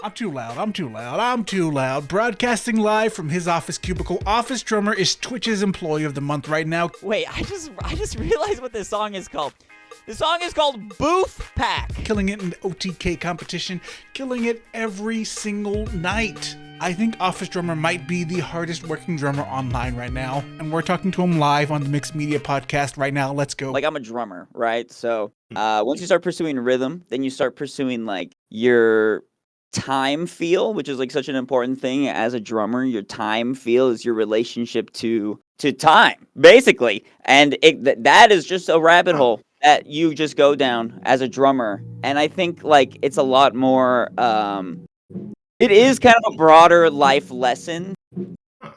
I'm too loud. I'm too loud. I'm too loud. Broadcasting live from his office cubicle. Office Drummer is Twitch's Employee of the Month right now. Wait, I just realized what this song is called. The song is called Booth Pack. Killing it in the OTK competition. Killing it every single night. I think Office Drummer might be the hardest working drummer online right now. And we're talking to him live on the Mixed Media podcast right now. Let's go. Like, I'm a drummer, right? So once you start pursuing rhythm, then you start pursuing like your time feel, which is like such an important thing as a drummer. Your time feel is your relationship to time, basically. And that is just a rabbit hole that you just go down as a drummer. And I think like it's a lot more it is kind of a broader life lesson.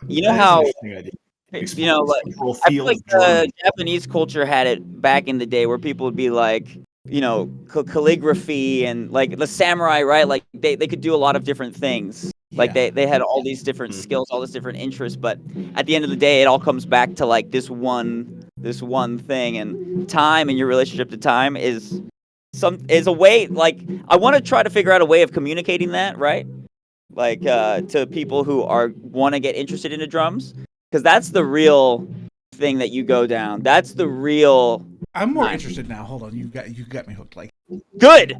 You know how, you know, like, I feel like the Japanese culture had it back in the day where people would be like, you know, calligraphy and like the samurai, right? Like they could do a lot of different things. Like they had all these different skills, all this different interests, but at the end of the day, it all comes back to like this one thing. And time and your relationship to time is a way, like, I want to try to figure out a way of communicating that, right? Like to people who want to get interested into drums, because that's the real thing that you go down. That's the real. I'm more interested now. Hold on, you got me hooked. Like, good,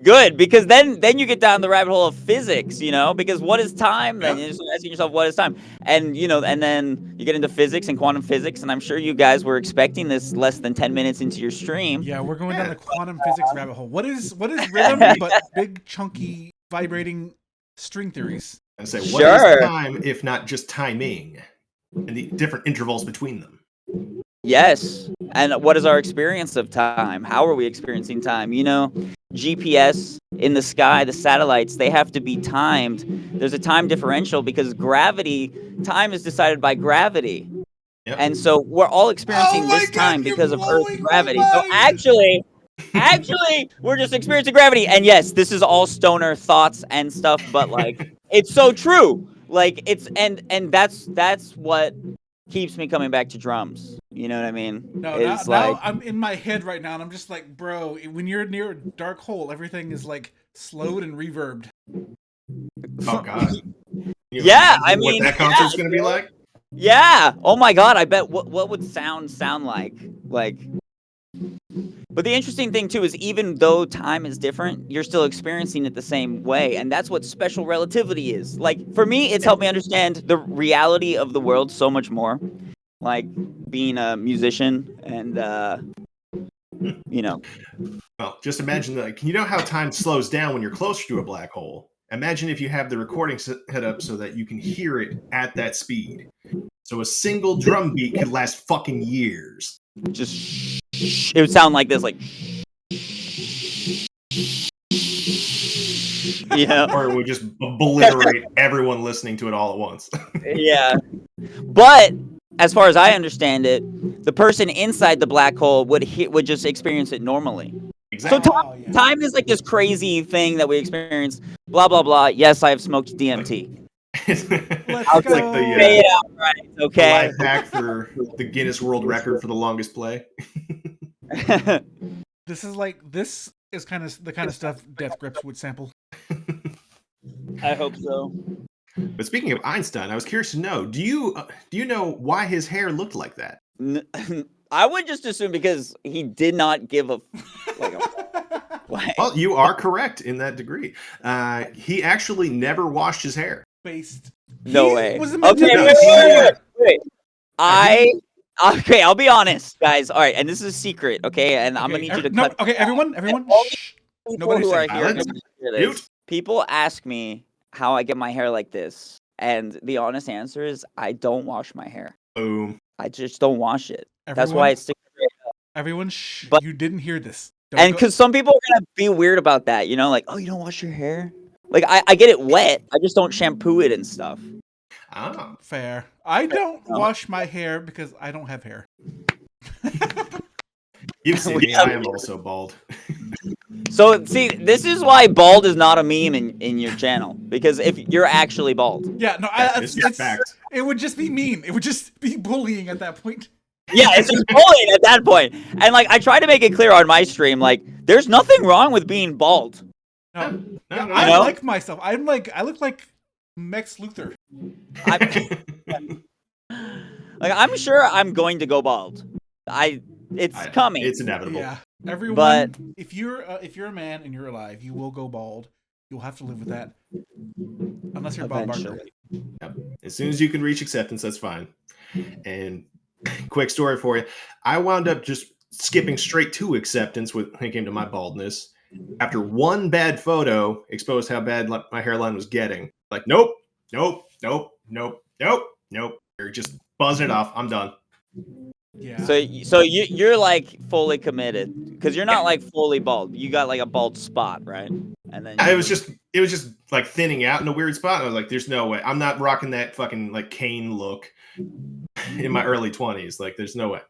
good, because then you get down the rabbit hole of physics, you know. Because what is time? Then you're just asking yourself, what is time? And you know, and then you get into physics and quantum physics. And I'm sure you guys were expecting this less than 10 minutes into your stream. Yeah, we're going down the quantum physics rabbit hole. What is rhythm but big chunky vibrating string theories? And say, what is time if not just timing and the different intervals between them? Yes. And what is our experience of time? How are we experiencing time? You know, GPS in the sky, the satellites, they have to be timed. There's a time differential because time is decided by gravity. Yep. And so we're all experiencing this time because of Earth's gravity. So actually, we're just experiencing gravity. And yes, this is all stoner thoughts and stuff, but like, it's so true. Like, it's, and that's what keeps me coming back to drums. You know what I mean? No, now I'm in my head right now, and I'm just like, bro, when you're near a dark hole, everything is like slowed and reverbed. Oh God. Yeah, I mean, what that concert's gonna be like? Yeah. Oh my God, I bet what would sound like. But the interesting thing too is even though time is different, you're still experiencing it the same way, and that's what special relativity is. Like, for me, it's helped me understand the reality of the world so much more. Like being a musician and you know. Well, just imagine that. You know how time slows down when you're closer to a black hole? Imagine if you have the recording set up so that you can hear it at that speed. So a single drum beat could last fucking years. Just it would sound like this, like, yeah, or it would just obliterate everyone listening to it all at once. Yeah, but as far as I understand it, the person inside the black hole would just experience it normally. Exactly. So time is like this crazy thing that we experience. Blah blah blah. Yes, I have smoked DMT. Let's go. Like say it outright, okay? The live hack for the Guinness World Record for the longest play. This is kind of the kind of stuff Death Grips would sample. I hope so. But speaking of Einstein, I was curious to know: do you know why his hair looked like that? I would just assume because he did not give a Well, you are correct in that degree. He actually never washed his hair. No way. Wait. Okay, I'll be honest, guys. All right, and this is a secret, okay? And I'm gonna need you to cut. Okay, everyone. People who are here, people ask me how I get my hair like this, and the honest answer is I don't wash my hair. Boom. I just don't wash it. That's why it's sticking straight up. Everyone, but you didn't hear this. And because some people are gonna be weird about that, you know, like, oh, you don't wash your hair. Like, I get it wet. I just don't shampoo it and stuff. Oh. Fair. I don't wash my hair because I don't have hair. You've seen me. I am also bald. So, see, this is why bald is not a meme in your channel. Because if you're actually bald. Yeah, no, it's fact. It would just be mean. It would just be bullying at that point. Yeah, it's just bullying at that point. And, like, I try to make it clear on my stream, like, there's nothing wrong with being bald. No, No, yeah, no, I no. like myself. I look like Max Luthor. Like, I'm sure I'm going to go bald. It's coming. It's inevitable. Yeah, everyone. But- if you're a man and you're alive, you will go bald. You'll have to live with that, unless you're Bob Barker. Eventually. Yep. As soon as you can reach acceptance, that's fine. And quick story for you. I wound up just skipping straight to acceptance when it came to my baldness. After one bad photo exposed how bad my hairline was getting. Like, nope, nope, nope, nope, nope, nope. You're just buzzing it off. I'm done. Yeah. So you're like fully committed because you're not like fully bald. You got like a bald spot, right? And then It was just like thinning out in a weird spot. I was like, there's no way. I'm not rocking that fucking like Kane look in my early 20s. Like, there's no way.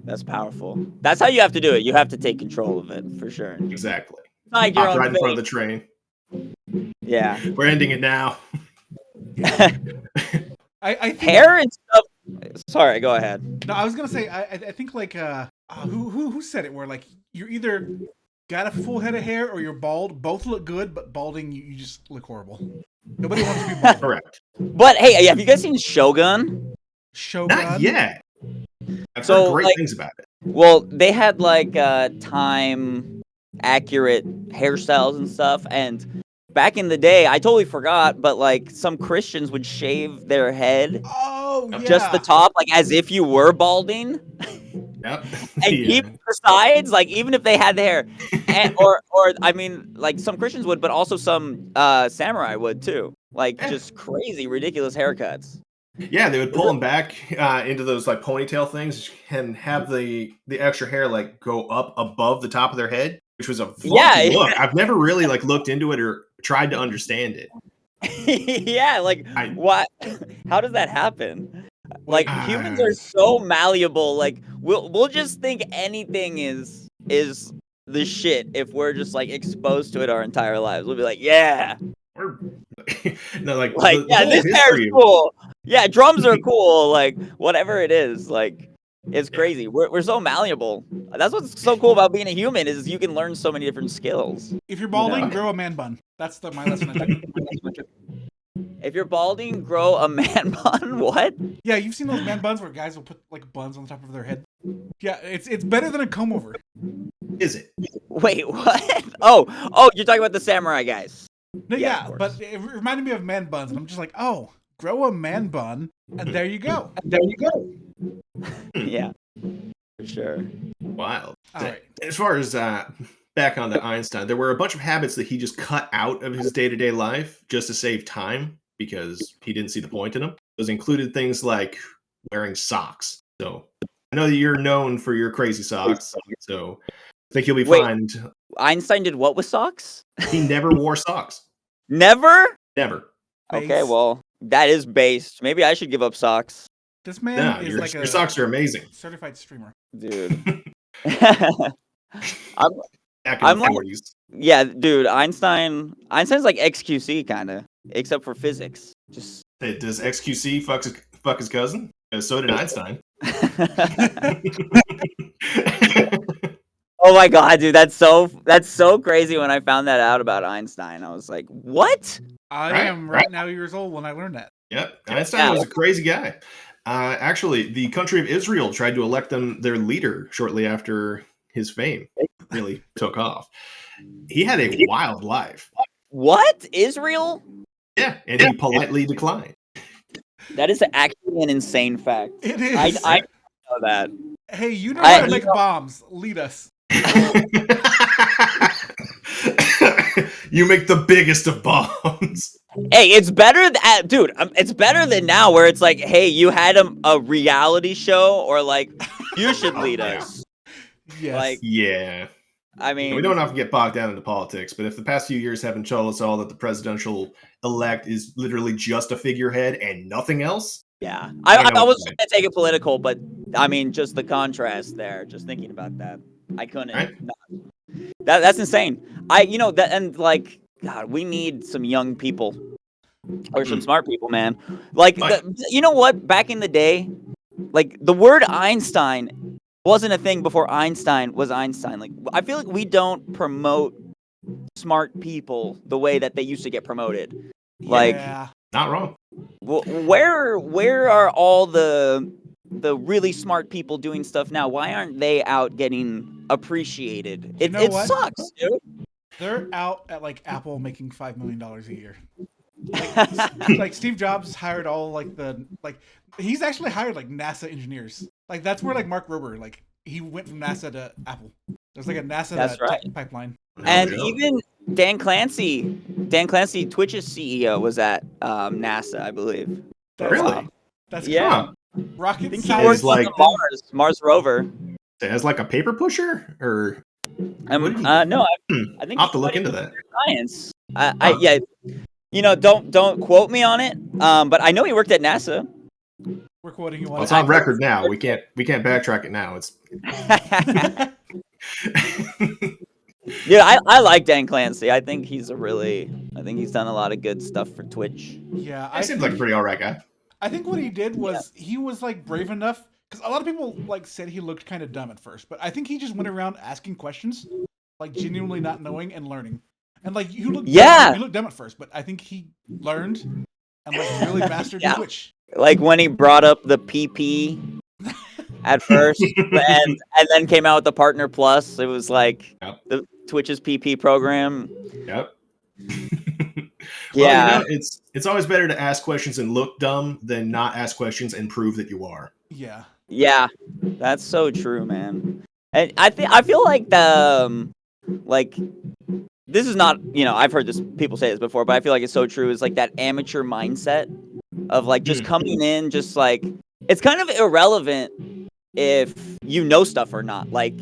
That's powerful. That's how you have to do it. You have to take control of it for sure. It's Exactly. not like your Hopped own right in front of thing. the train. Yeah. We're ending it now. I think, Hair and stuff. Sorry, go ahead. No, I was gonna say I think like who said it where like you're either got a full head of hair or you're bald. Both look good, but balding you just look horrible. Nobody wants to be bald. Correct. But hey, have you guys seen Shogun? Shogun. Not yet. I've So, heard great like- things about it. Well, they had like time accurate hairstyles and stuff, and back in the day, I totally forgot, but like some Christians would shave their head, Oh yeah. just the top, like as if you were balding, Yep. and Yeah. keep the sides, like even if they had the hair, and, or I mean, like some Christians would, but also some samurai would too, like Yeah. just crazy, ridiculous haircuts. Yeah, they would pull them back into those like ponytail things and have the extra hair like go up above the top of their head, which was a funky Yeah. look. I've never really like looked into it or tried to understand it. Yeah, like I- what? How does that happen? Like Ah. humans are so malleable. Like we'll just think anything is the shit if we're just like exposed to it our entire lives. We'll be like, yeah, Or no, like like yeah, whole this hair's history of- cool. Yeah, drums are cool. Like whatever it is, like it's crazy. We're so malleable. That's what's so cool about being a human is you can learn so many different skills. If you're balding, know? grow a man bun. That's my lesson. I took. If you're balding, grow a man bun. What? Yeah, you've seen those man buns where guys will put like buns on the top of their head. Yeah, it's better than a comb over. Is it? Wait, what? Oh, you're talking about the samurai guys. No, Yeah, yeah, of course. but it reminded me of man buns, and I'm just like, oh, grow a man bun, and there you go. Yeah, for sure. Wild. All right. As far as back on to Einstein, there were a bunch of habits that he just cut out of his day-to-day life just to save time because he didn't see the point in them. Those included things like wearing socks. So I know that you're known for your crazy socks, so I think you'll be Wait. fine. Einstein did what with socks? He never wore socks. Never? Never. Okay, Base. well, that is based. Maybe I should give up socks. This man No, is your, like your a socks are amazing. certified streamer. Dude. Back in I'm the like- 40s. Yeah, dude, Einstein's like XQC kind of, except for physics. Just Hey, does XQC fuck his cousin? So did Einstein. Oh my god, dude, that's so crazy when I found that out about Einstein. I was like, "What?" I Right, am right now years old when I learned that. Yep, Einstein Yeah. was a crazy guy. Actually, the country of Israel tried to elect them their leader shortly after his fame really took off. He had a wild life. What? Israel? Yeah, and he politely declined. That is actually an insane fact. It I is. know that. Hey, you know I- how to make bombs. Lead us. You make the biggest of bombs. Hey, it's better, dude. It's better than now, where it's like, hey, you had a reality show, or like, you should lead Yeah. us. Yes. Like, Yeah. I mean, We don't have to get bogged down into politics, but if the past few years haven't told us all that the presidential elect is literally just a figurehead and nothing else, yeah. I I know what was you're gonna take it political, but I mean, just the contrast there. Just thinking about that, I couldn't. Right. That's insane. And like, God, we need some young people or some smart people, man. Like, Right. you know what? Back in the day, like the word Einstein wasn't a thing before Einstein was Einstein. Like, I feel like we don't promote smart people the way that they used to get promoted. Like, Yeah. Not wrong. where are all the really smart people doing stuff now? Why aren't they out getting appreciated? You know It what? sucks, dude. They're out at like Apple making $5 million a year. Like Steve Jobs hired all like he's actually hired like NASA engineers. Like that's where like Mark Rober, like he went from NASA to Apple. There's like a NASA That's to right. tech pipeline. And No joke. even Dan Clancy, Twitch's CEO was at NASA, I believe. That's Really? cool. That's Yeah. cool. Huh. I Rocket think he science. works on like- the Mars rover. As like a paper pusher, or No, Hmm. I think I'll have to he look studied into that. science. Huh. Yeah, you know, don't quote me on it. But I know he worked at NASA. We're quoting you Well, on it's it. on record now. We can't backtrack it now. It's Yeah, I like Dan Clancy. I think he's done a lot of good stuff for Twitch. Yeah, he seems like a pretty alright guy. I think what he did was he was like brave enough because a lot of people like said he looked kind of dumb at first, but I think he just went around asking questions, like genuinely not knowing and learning. And like you look Yeah. you look dumb at first, but I think he learned and like really mastered Yeah. Twitch. Like when he brought up the PP at first, and then came out with the Partner Plus. It was like Yep. the Twitch's PP program. Yep. Yeah. Well, it's always better to ask questions and look dumb than not ask questions and prove that you are. Yeah. Yeah, that's so true, man. And I feel like like this is not, you know, I've heard people say this before, but I feel like it's so true. Is like that amateur mindset of like just coming in, just like it's kind of irrelevant if you know stuff or not. Like,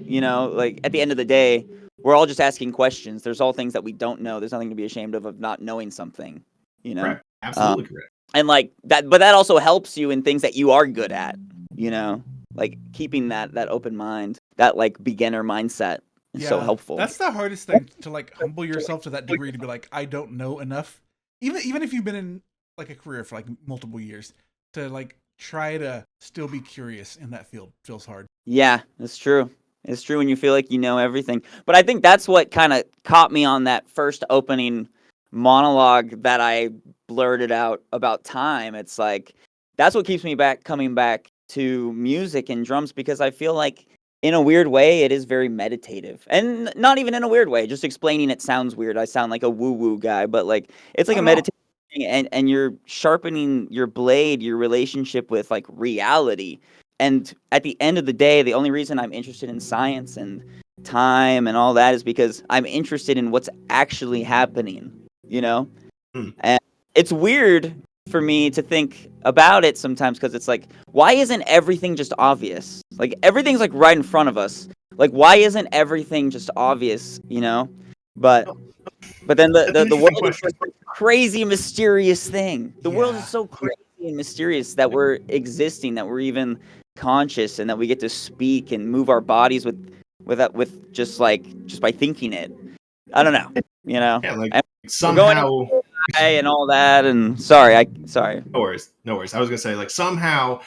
you know, like at the end of the day, we're all just asking questions. There's all things that we don't know. There's nothing to be ashamed of not knowing something. You know. Correct. Absolutely correct. And like that, but that also helps you in things that you are good at, you know, like keeping that open mind, that like beginner mindset is so helpful. That's the hardest thing, to like humble yourself to that degree to be like, I don't know enough. Even if you've been in like a career for like multiple years, to like try to still be curious in that field feels hard. Yeah, it's true. It's true when you feel like you know everything. But I think that's what kind of caught me on that first opening monologue that I blurted out about time. It's like that's what keeps me coming back to music and drums, because I feel like in a weird way it is very meditative, and not even in a weird way. Just explaining it sounds weird. I sound like a woo woo guy, but like it's like a meditation, and you're sharpening your blade, your relationship with like reality. And at the end of the day, the only reason I'm interested in science and time and all that is because I'm interested in what's actually happening, you know? And it's weird for me to think about it sometimes, because it's like, why isn't everything just obvious? Like, everything's like right in front of us. Like, why isn't everything just obvious, you know? But then the world is like a crazy, mysterious thing. The world is so crazy and mysterious that we're existing, that we're even conscious, and that we get to speak and move our bodies with just by thinking it. I don't know, you know. Yeah, like And somehow. and all that, and sorry. No worries. I was gonna say, like, somehow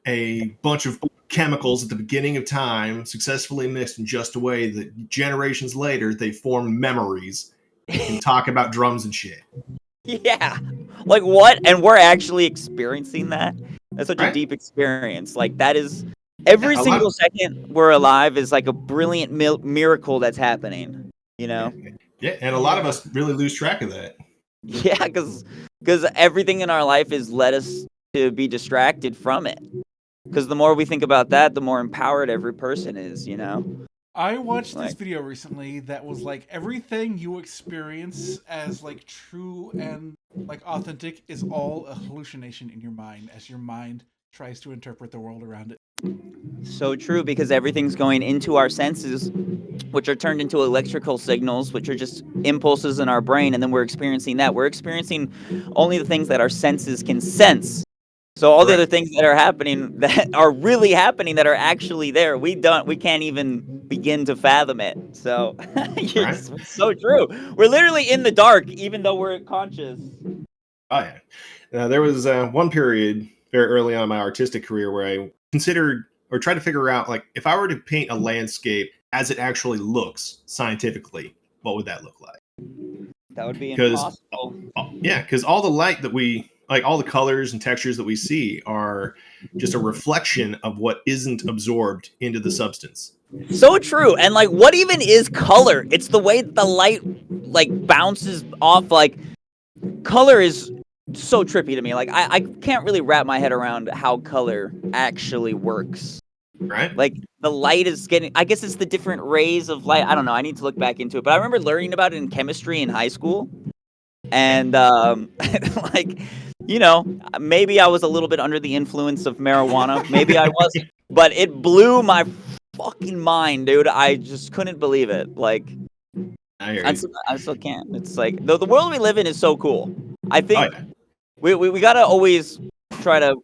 a bunch of chemicals at the beginning of time successfully mixed in just a way that generations later they form memories and can talk about drums and shit. Yeah, like what? And we're actually experiencing that. That's such a Right. deep experience. Like that is every Yeah, single second we're alive is like a brilliant miracle that's happening. You know? Yeah, and a lot of us really lose track of that. Yeah, because everything in our life has led us to be distracted from it. Because the more we think about that, the more empowered every person is, you know? I watched this Like- video recently that was like everything you experience as like true and like authentic is all a hallucination in your mind as your mind tries to interpret the world around it. So true, because everything's going into our senses, which are turned into electrical signals, which are just impulses in our brain, and then we're experiencing that. We're experiencing only the things that our senses can sense. So all the other things that are happening, that are really happening, that are actually there, we can't even begin to fathom it. So it's so true. We're literally in the dark, even though we're conscious. Oh yeah. There was one period very early on in my artistic career where I considered or tried to figure out, like, if I were to paint a landscape as it actually looks scientifically, what would that look like? That would be Because impossible. yeah, because all the light that we like, all the colors and textures that we see are just a reflection of what isn't absorbed into the substance. So true. And like, what even is color? It's the way the light like bounces off. Like, color is so trippy to me. Like, I can't really wrap my head around how color actually works. Right? Like, the light is getting, I guess it's the different rays of light. I don't know. I need to look back into it. But I remember learning about it in chemistry in high school. And like, you know, maybe I was a little bit under the influence of marijuana. Maybe I wasn't. But it blew my fucking mind, dude. I just couldn't believe it. Like, I still can't. It's like the world we live in is so cool. I think we gotta always try to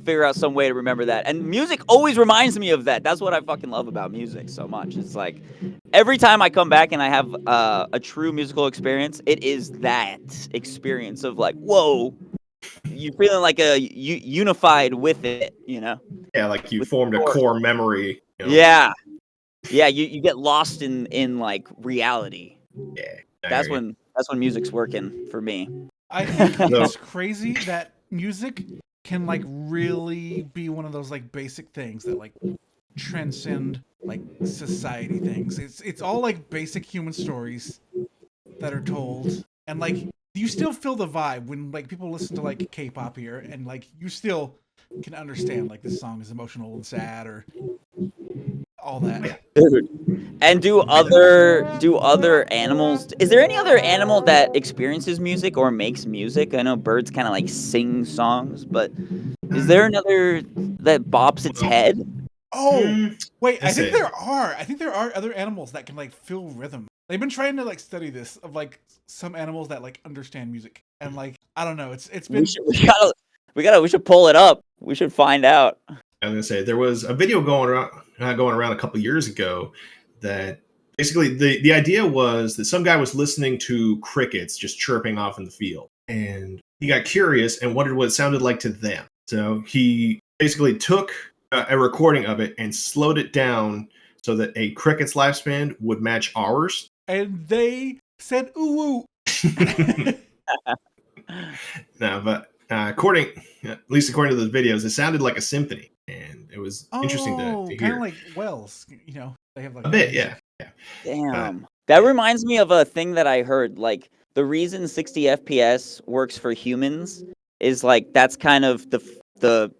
figure out some way to remember that. And music always reminds me of that. That's what I fucking love about music so much. It's like every time I come back and I have a true musical experience, it is that experience of like, whoa, you're feeling like unified with it, you know? Yeah, like you formed a core memory. You know? Yeah. Yeah, you get lost in like reality. Yeah. That's when music's working for me. I think it's crazy that music can like really be one of those like basic things that like transcend like society things. It's all like basic human stories that are told, and like you still feel the vibe when like people listen to like K-pop here, and like you still can understand like this song is emotional and sad or all that. Dude. And do other animals? Is there any other animal that experiences music or makes music? I know birds kind of like sing songs, but is there another that bops its head? Oh, wait! I think there are other animals that can like feel rhythm. They've been trying to like study this of like some animals that like understand music, and like I don't know. It's been we should pull it up. We should find out. I was gonna say there was a video going around a couple years ago that basically the idea was that some guy was listening to crickets just chirping off in the field, and he got curious and wondered what it sounded like to them. So he basically took a recording of it and slowed it down so that a cricket's lifespan would match ours. And they said ooh. No, but according to those videos, it sounded like a symphony, and it was interesting to hear. Kind of like Wells, you know, they have like a bit, yeah. Damn, that reminds me of a thing that I heard. Like the reason 60 FPS works for humans is like that's kind of the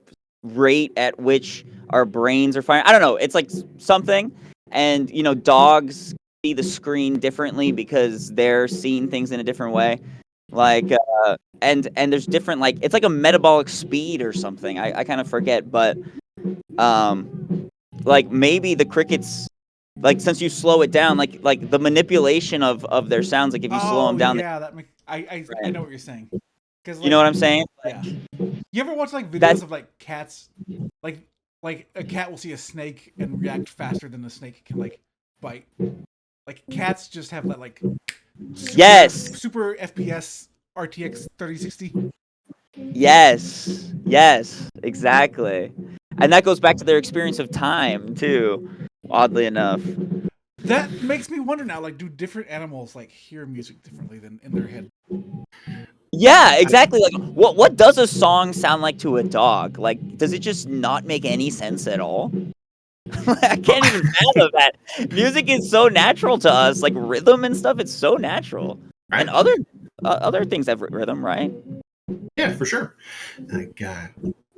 rate at which our brains are firing. I don't know. It's like something, and you know, dogs see the screen differently because they're seeing things in a different way. Like and there's different, like it's like a metabolic speed or something. I kind of forget, but like maybe the crickets, like since you slow it down, like the manipulation of their sounds, like if you slow them down. Yeah, that makes I know what you're saying. Like, you know what I'm saying? Yeah. You ever watch like videos of like cats, like a cat will see a snake and react faster than the snake can like bite. Like cats just have that like super FPS RTX 3060. Yes, exactly. And that goes back to their experience of time too, oddly enough. That makes me wonder now, like, do different animals like hear music differently than in their head? Yeah, exactly. Like, what does a song sound like to a dog? Like, does it just not make any sense at all? I can't even fathom that. Music is so natural to us, like rhythm and stuff. It's so natural, and other things have rhythm, right? Yeah, for sure. God.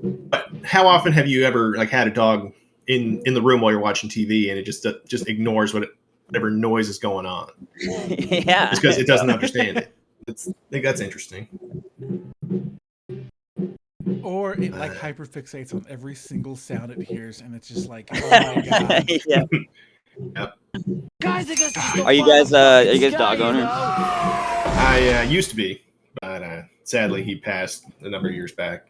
But how often have you ever like had a dog in the room while you're watching TV and it just ignores whatever noise is going on? Yeah, just because it doesn't understand it. I think that's interesting. Or it like hyperfixates on every single sound it hears, and it's just like, oh my god. Yeah. Yep. Are you guys dog owners? I used to be, but sadly he passed a number of years back.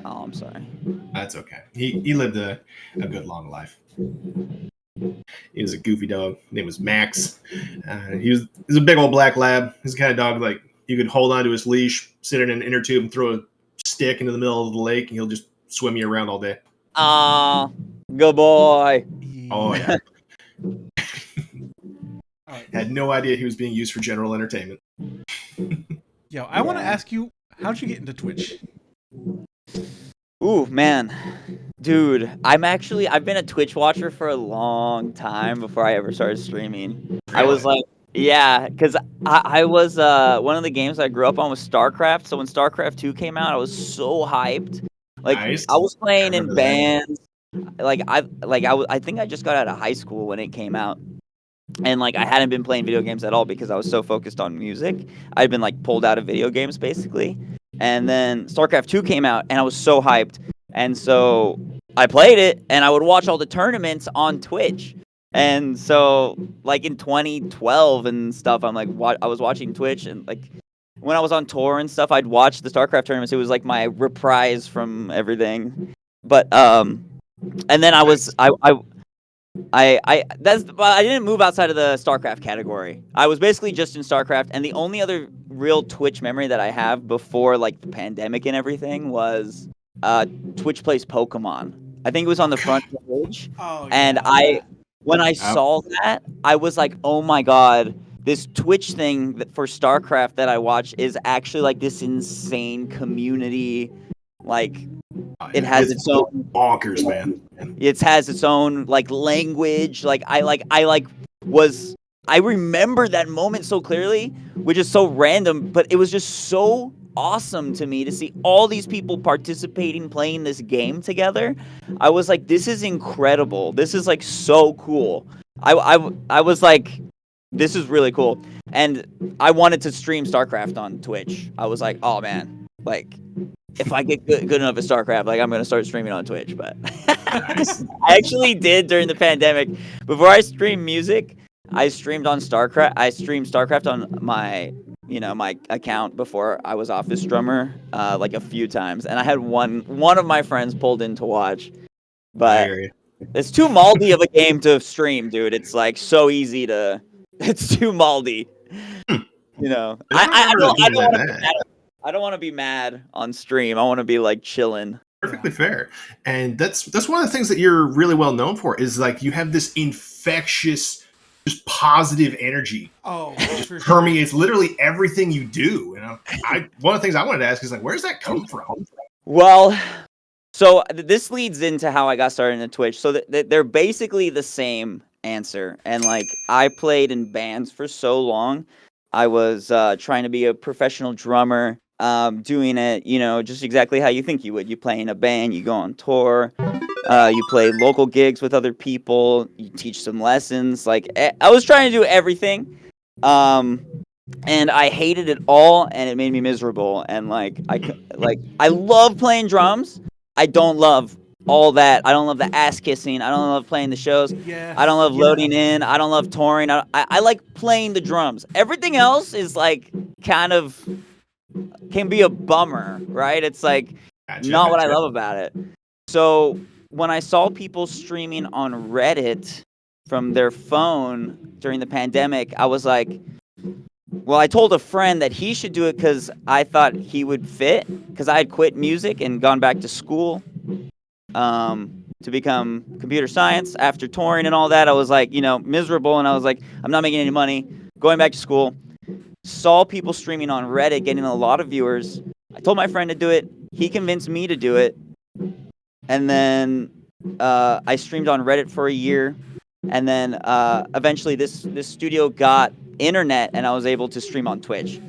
Oh, I'm sorry. That's okay. He lived a good long life. He was a goofy dog. His name was Max. He was a big old black lab. He's the kind of dog like you could hold onto his leash, sit in an inner tube, and throw a stick into the middle of the lake, and he'll just swim you around all day. Ah, good boy. Oh yeah. Oh Had no idea he was being used for general entertainment. Yo, I want to Yeah. ask you, how'd you get into Twitch? Ooh, man. Dude, I've been a Twitch watcher for a long time before I ever started streaming. I was Really? like, yeah, because I was, one of the games I grew up on was StarCraft. So when StarCraft 2 came out, I was so hyped. Like, Nice. I was I playing in remember that. bands. I think I just got out of high school when it came out. And like I hadn't been playing video games at all because I was so focused on music. I'd been like pulled out of video games basically. And then StarCraft 2 came out and I was so hyped. And so I played it and I would watch all the tournaments on Twitch. And so like in 2012 and stuff, I'm like I was watching Twitch and like when I was on tour and stuff, I'd watch the StarCraft tournaments. It was like my reprise from everything. But and then I was I didn't move outside of the StarCraft category. I was basically just in StarCraft, and the only other real Twitch memory that I have before like the pandemic and everything was Twitch plays Pokemon. I think it was on the front page, Oh, and when I saw that, I was like, oh my god. This Twitch thing for StarCraft that I watch is actually like this insane community. Like it has its own bonkers, man. it has its own like language. Like I remember that moment so clearly, which is so random, but it was just so awesome to me to see all these people participating, playing this game together. I was like, this is incredible. This is like so cool. I was like, this is really cool. And I wanted to stream StarCraft on Twitch. I was like, oh man, like if I get good enough at StarCraft, like I'm gonna start streaming on Twitch. But Nice. I actually did during the pandemic. Before I streamed music, I streamed on StarCraft. I streamed StarCraft on my account before I was Office Drummer, like a few times, and I had one of my friends pulled in to watch, I but hear you. it's too moldy of a game to stream, dude. It's like so easy to. It's too moldy. You know, I don't want to be mad on stream. I want to be like chilling. Perfectly fair. And that's one of the things that you're really well known for is like you have this infectious, just positive energy. Oh, It for sure. permeates literally everything you do. You know, one of the things I wanted to ask is like, where's that come from? Well, so this leads into how I got started into Twitch. So they're basically the same answer. And like I played in bands for so long. I was trying to be a professional drummer, doing it, just exactly how you think you would. You play in a band, you go on tour, you play local gigs with other people, you teach some lessons. Like I was trying to do everything, and I hated it all, and it made me miserable. And I love playing drums. I don't love all that. I don't love the ass kissing. I don't love playing the shows. Yeah. I don't love loading in. I don't love touring. I like playing the drums. Everything else is like kind of can be a bummer, right? It's like Gotcha, not what I gotcha. love about it. So when I saw people streaming on Reddit from their phone during the pandemic, I was like, well, I told a friend that he should do it because I thought he would fit because I had quit music and gone back to school to become computer science after touring and all that. I was like, miserable, and I was like, I'm not making any money, going back to school. Saw people streaming on Reddit, getting a lot of viewers. I told my friend to do it. He convinced me to do it. And then I streamed on Reddit for a year. And then eventually this studio got internet and I was able to stream on Twitch.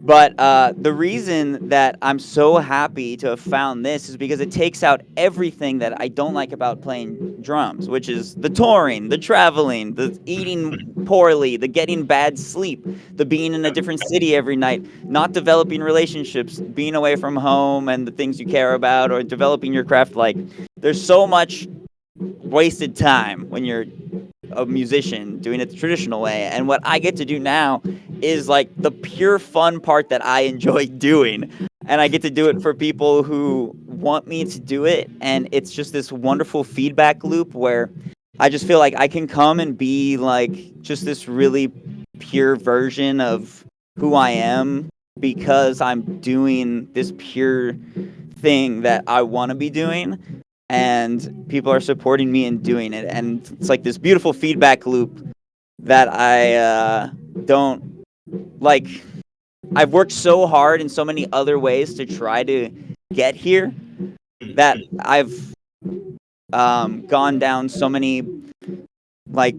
But the reason that I'm so happy to have found this is because it takes out everything that I don't like about playing drums, which is the touring, the traveling, the eating poorly, the getting bad sleep, the being in a different city every night, not developing relationships, being away from home and the things you care about, or developing your craft. Like, there's so much wasted time when you're a musician doing it the traditional way, and what I get to do now is like the pure fun part that I enjoy doing, and I get to do it for people who want me to do it, and it's just this wonderful feedback loop where I just feel like I can come and be like just this really pure version of who I am because I'm doing this pure thing that I want to be doing, and people are supporting me in doing it, and it's like this beautiful feedback loop that I don't like. I've worked so hard in so many other ways to try to get here that I've gone down so many, like,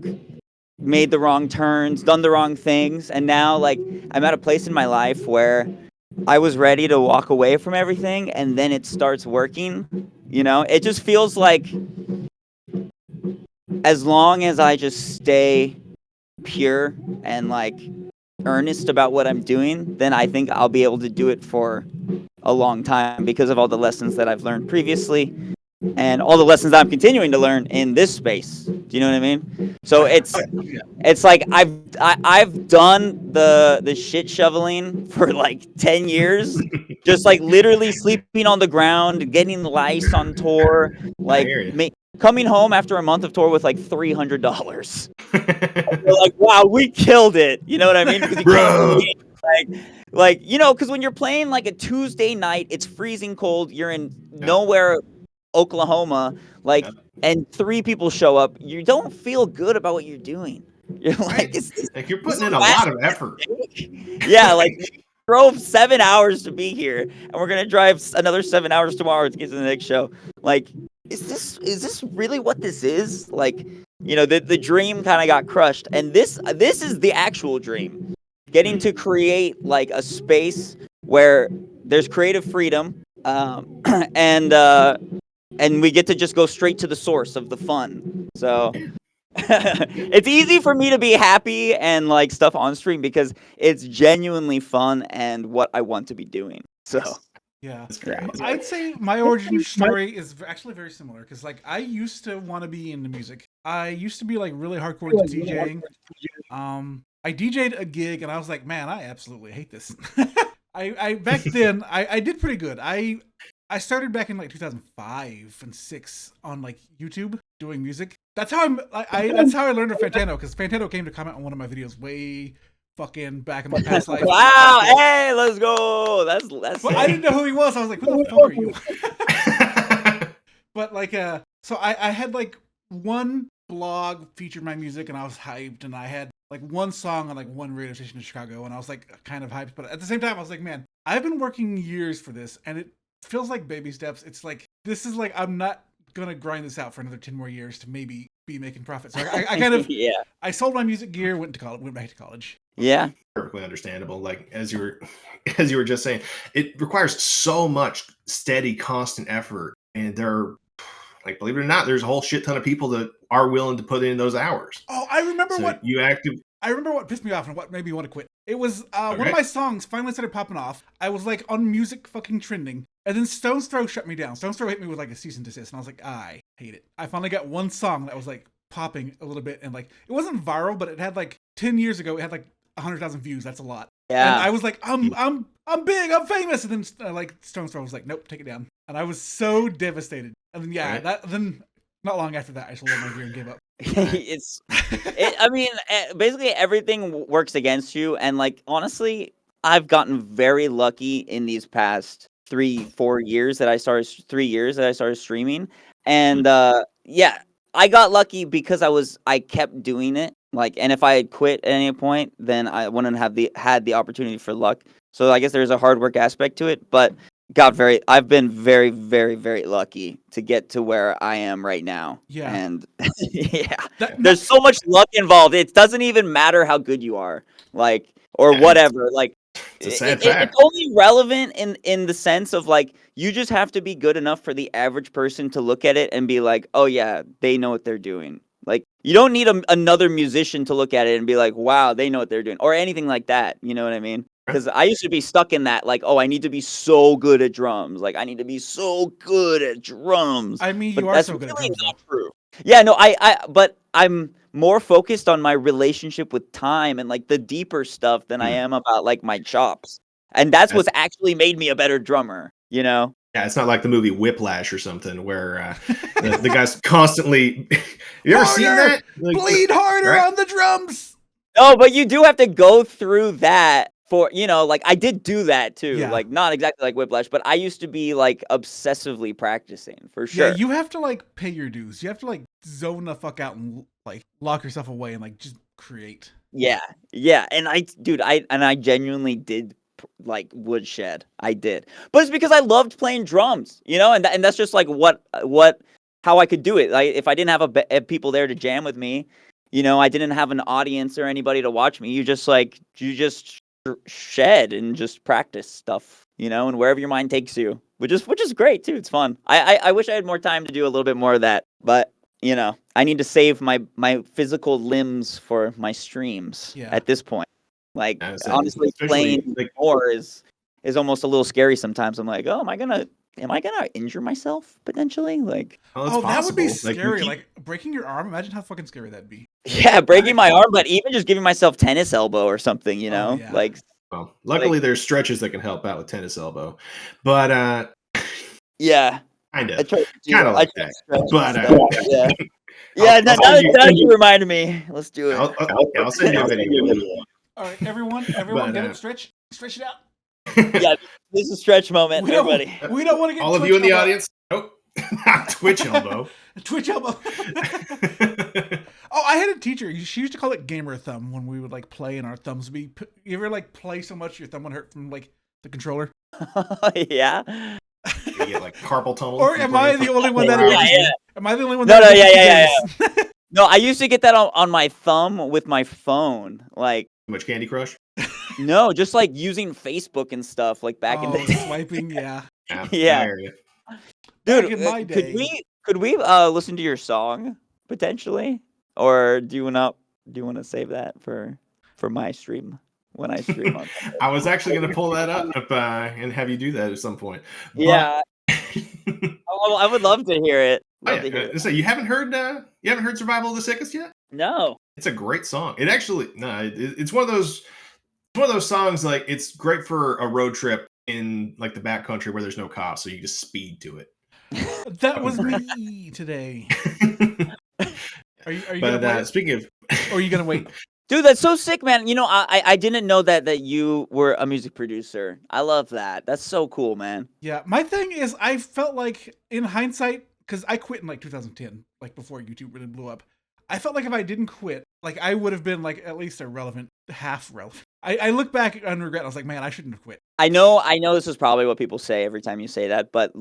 made the wrong turns, done the wrong things, and now like I'm at a place in my life where I was ready to walk away from everything, and then it starts working. It just feels like as long as I just stay pure and like earnest about what I'm doing, then I think I'll be able to do it for a long time because of all the lessons that I've learned previously and all the lessons that I'm continuing to learn in this space. Do you know what I mean? So it's like I've done the shit shoveling for like 10 years, just like literally sleeping on the ground, getting lice on tour, like coming home after a month of tour with like $300. We're like, wow, we killed it. You know what I mean? Because Bro. because when you're playing like a Tuesday night, it's freezing cold. You're in nowhere, Oklahoma, and 3 people show up. You don't feel good about what you're doing. You're like, like you're putting in a lot of effort. Yeah, like we drove 7 hours to be here, and we're gonna drive another 7 hours tomorrow to get to the next show. Like, is this really what this is? Like, the dream kind of got crushed, and this is the actual dream. Getting to create like a space where there's creative freedom, and we get to just go straight to the source of the fun. So it's easy for me to be happy and like stuff on stream because it's genuinely fun and what I want to be doing. So yeah, That's great. I'd say my origin story is actually very similar because like I used to want to be into music. I used to be like really hardcore into DJing. I DJ'd a gig and I was like, man, I absolutely hate this. I back then I did pretty good. I started back in like 2005 and 6 on like YouTube doing music. That's how that's how I learned of Fantano, because Fantano came to comment on one of my videos way fucking back in my past life. Wow, hey, let's go. That's But I didn't know who he was. I was like, who the fuck are you? But like so I had like one blog featured my music and I was hyped, and I had like one song on like one radio station in Chicago and I was like kind of hyped, but at the same time I was like, man, I've been working years for this and it feels like baby steps. It's like, this is like, I'm not gonna grind this out for another 10 more years to maybe be making profit. So I kind of I sold my music gear, went back to college. Yeah. Perfectly understandable. Like as you were just saying, it requires so much steady, constant effort. And there are, like, believe it or not, there's a whole shit ton of people that are willing to put in those hours. Oh, I remember I remember what pissed me off and what made me want to quit. It was one of my songs finally started popping off. I was like on music fucking trending. And then Stone's Throw shut me down. Stone's Throw hit me with like a cease and desist. And I was like, I hate it. I finally got one song that was like popping a little bit. And like, it wasn't viral, but it had like 10 years ago, it had like 100,000 views. That's a lot. Yeah. And I was like, I'm big, I'm famous. And then like Stone's Throw was like, nope, take it down. And I was so devastated. And then then not long after that, I sold my gear and gave up. I mean, basically everything works against you. And like, honestly, I've gotten very lucky in these past 3 years that I started streaming. And I got lucky because I kept doing it. Like, and if I had quit at any point, then I wouldn't have had the opportunity for luck. So I guess there's a hard work aspect to it, but I've been very, very, very lucky to get to where I am right now. Yeah. And there's so much luck involved. It doesn't even matter how good you are, like, or whatever. Like, it's a sad fact. It's only relevant in the sense of like, you just have to be good enough for the average person to look at it and be like, oh yeah, they know what they're doing. Like, you don't need another musician to look at it and be like, wow, they know what they're doing, or anything like that. You know what I mean? Because I used to be stuck in that, like, oh, I need to be so good at drums. Like, I need to be so good at drums. I mean, but you are so good really at drums. not true. Yeah, no, but I'm more focused on my relationship with time and like the deeper stuff than I am about like my chops. And that's what's actually made me a better drummer, you know? Yeah, it's not like the movie Whiplash or something where the guy's constantly. You ever seen that? Like, bleed harder on the drums. No, but you do have to go through that for, like I did do that too. Yeah. Like not exactly like Whiplash, but I used to be like obsessively practicing for sure. Yeah, you have to like pay your dues. You have to like zone the fuck out and like lock yourself away and like just create. Yeah, and I genuinely did like woodshed. I did, but it's because I loved playing drums, and that's just like how I could do it. Like if I didn't have people there to jam with me, I didn't have an audience or anybody to watch me. You just shed and just practice stuff, and wherever your mind takes you, which is great too. It's fun. I wish I had more time to do a little bit more of that, but I need to save my physical limbs for my streams at this point. Like honestly, playing more is almost a little scary sometimes. I'm like, oh, am I gonna injure myself potentially? Like, that would be scary. Like breaking your arm. Imagine how fucking scary that'd be. Yeah, breaking my arm, but even just giving myself tennis elbow or something, like. Well, luckily there's stretches that can help out with tennis elbow, but yeah. Kind of like that. But yeah. Now that you reminded me, let's do it. I'll send you a video. All right, everyone, get it, stretch it out. Yeah, this is a stretch moment, everybody. We don't want to get all of you in the audience. Nope, not Twitch elbow. Twitch elbow. Oh, I had a teacher. She used to call it gamer thumb when we would like play and our thumbs would be. You ever like play so much your thumb would hurt from like the controller? Yeah. You get like carpal tunnel. Or am I the only one that? Am I the only one? No, yeah. No, I used to get that on my thumb with my phone. Like too much Candy Crush. No, just like using Facebook and stuff like back in the day. Swiping, yeah. Yeah. Dude, back in my day. Could we listen to your song potentially, or do you want to save that for my stream when I stream on? I was actually going to pull that up and have you do that at some point. Yeah. I would love to hear it. So you haven't heard Survival of the Sickest yet? No. It's a great song. It's one of those songs, like it's great for a road trip in like the backcountry where there's no cops, so you just speed to it. That was me today. Are you gonna wait? Speaking of, or are you gonna wait? Dude, that's so sick, man. I didn't know that you were a music producer. I love that. That's so cool, man. Yeah, my thing is, I felt like in hindsight, because I quit in like 2010, like before YouTube really blew up. I felt like if I didn't quit, like I would have been like at least half relevant. I look back and regret. I was like, man, I shouldn't have quit. I know this is probably what people say every time you say that, but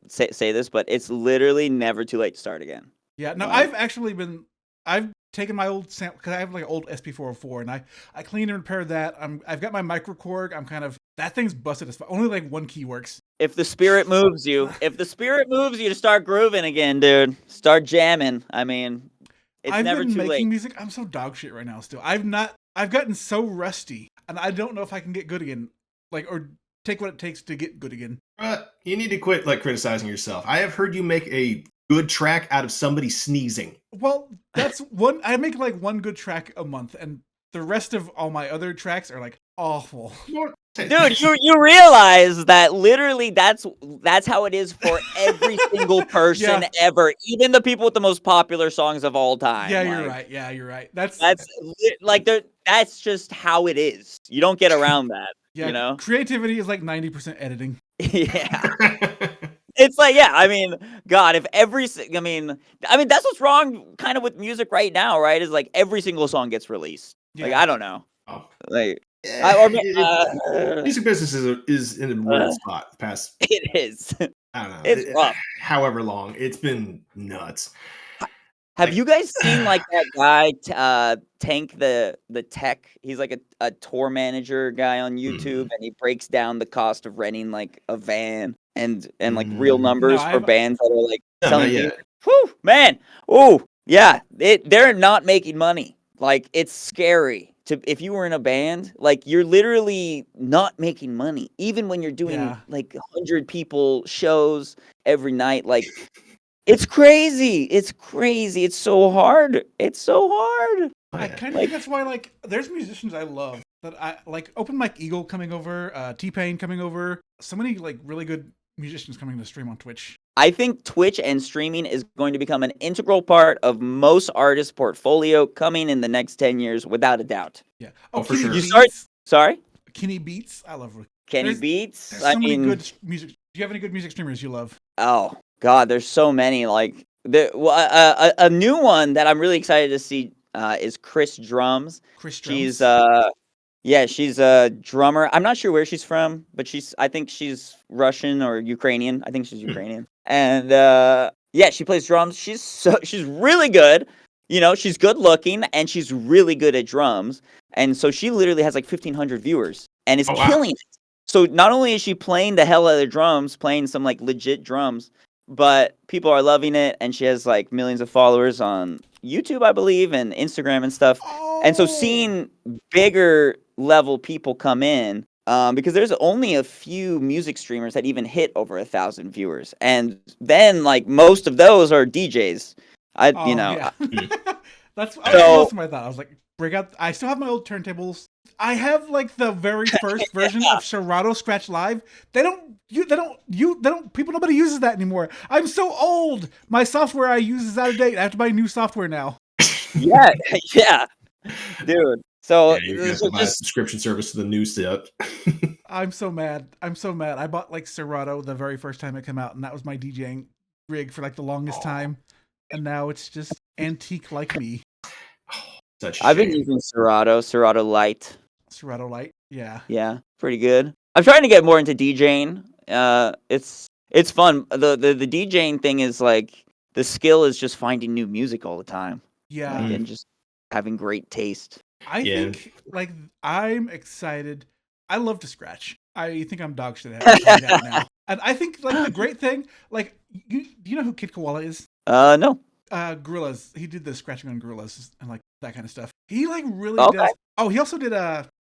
say this, but it's literally never too late to start again. Yeah, no, I've taken my old sample because I have like an old SP404 and I cleaned and repaired that. I've got my microKORG. That thing's busted as fuck. Only like one key works. If the spirit moves you to start grooving again, dude, start jamming. I mean, it's never too late. I've been making music. I'm so dog shit right now. Still, I've gotten so rusty, and I don't know if I can get good again. Or take what it takes to get good again. You need to quit like criticizing yourself. I have heard you make a good track out of somebody sneezing. Well, that's one. I make like one good track a month, and the rest of all my other tracks are like awful. Dude, you realize that literally that's how it is for every single person ever, even the people with the most popular songs of all time. Yeah, you're right. Yeah, you're right. That's just how it is. You don't get around that. Yeah, creativity is like 90% editing. Yeah. It's like, I mean, God, if I mean, that's what's wrong kind of with music right now, right? Is like every single song gets released. Yeah. Like, I don't know. Oh. Like, music business is in a weird spot. It is. I don't know. It's rough. However long, it's been nuts. Have you guys seen like that guy Tank the Tech? He's like a tour manager guy on YouTube, and he breaks down the cost of renting like a van and like real numbers for bands that are like selling. Whew, man. Oh, yeah. They're not making money. Like, it's scary. If you were in a band, like you're literally not making money, even when you're doing like 100 people shows every night. Like, it's crazy. It's crazy. It's so hard. I kind of think that's why like there's musicians I love that I like. Open Mike Eagle coming over, T-Pain coming over. So many like really good musicians coming to stream on Twitch. I think Twitch and streaming is going to become an integral part of most artists' portfolio coming in the next 10 years, without a doubt. Yeah. For sure. Sorry? Kenny Beats. I love Kenny Beats. There's so many good music. Do you have any good music streamers you love? Oh, God, there's so many. Like, a new one that I'm really excited to see is Chris Drums. Chris She's Drums. yeah, she's a drummer. I'm not sure where she's from, but I think she's Russian or Ukrainian. I think she's Ukrainian. And yeah, she plays drums. She's really good. You know, she's good looking and she's really good at drums. And so she literally has like 1,500 viewers and is Oh, wow. killing it. So not only is she playing the hell out of the drums, playing some like legit drums, but people are loving it, and she has like millions of followers on YouTube, I believe, and Instagram and stuff. And so Oh, seeing bigger level people come in, because there's only a few music streamers that even hit over 1,000 viewers, and then like most of those are DJs. yeah. That's So- most of my thought. I was like, bring out. I still have my old turntables. I have like the very first version of Serato Scratch Live. People, nobody uses that anymore. I'm so old. My software I use is out of date. I have to buy new software now. yeah, yeah, dude. So Yeah, you have so to buy a just subscription service to the new stuff. I'm so mad. I bought like Serato the very first time it came out, and that was my DJing rig for like the longest time. And now it's just antique like me. Such a I've been shame. using Serato Lite. Serato Lite. Yeah. Yeah, pretty good. I'm trying to get more into DJing. It's fun. The DJing thing is like the skill is just finding new music all the time. Yeah. Like, and just having great taste. I Yeah. think like I'm excited. I love to scratch. I think I'm dog shit at it now. And I think like the great thing, like do you know who Kid Koala is? No. Gorillas. He did the scratching on Gorillas and like that kind of stuff. He like really Okay. does. Oh, he also did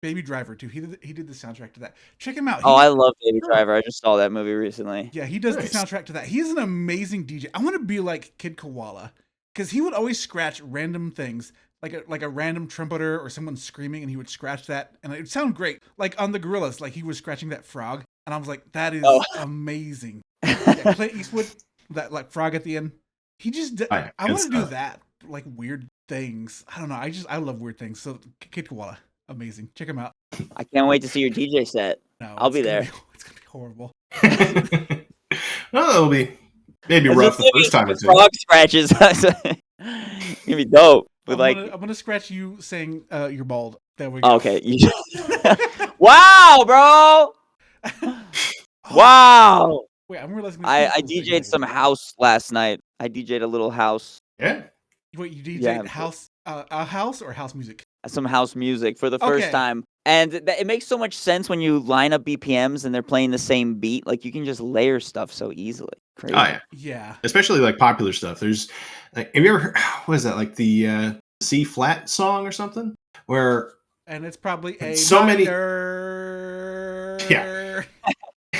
Baby Driver too. He did the soundtrack to that. Check him out. Oh, I love Baby Driver. I just saw that movie recently. Yeah, he does Nice. the soundtrack to that. He's an amazing DJ. I want to be like Kid Koala because he would always scratch random things, like a random trumpeter or someone screaming, and he would scratch that, and it would sound great. Like on the Gorillas, like he was scratching that frog, and I was like, that is Oh. amazing. Yeah, Clint Eastwood, that like frog at the end. He just, Oh, yeah, I good want to do stuff. that, like weird things. I don't know. I love weird things. So Kid Koala, amazing. Check him out. I can't wait to see your DJ set. No, I'll it's be gonna there. It's gonna be horrible. Well, it'll be maybe It's rough just the first time or two. Frog scratches. It's gonna be dope. With I'm gonna scratch you saying you're bald. There we go. oh, okay. Wow, bro. Wow. Wait, I'm realizing. this I is cool thing DJ'd some I can do. house last night. I DJ'd a little house, Yeah. Wait, you DJ'd Yeah. house, a house or house music? some house music for the first Okay. time. And it makes so much sense when you line up BPMs and they're playing the same beat. Like you can just layer stuff so easily. Crazy. Oh yeah. Yeah. Especially like popular stuff. There's like, have you ever heard, what is that, like the C flat song or something? Where And it's probably a So many- minor. Yeah.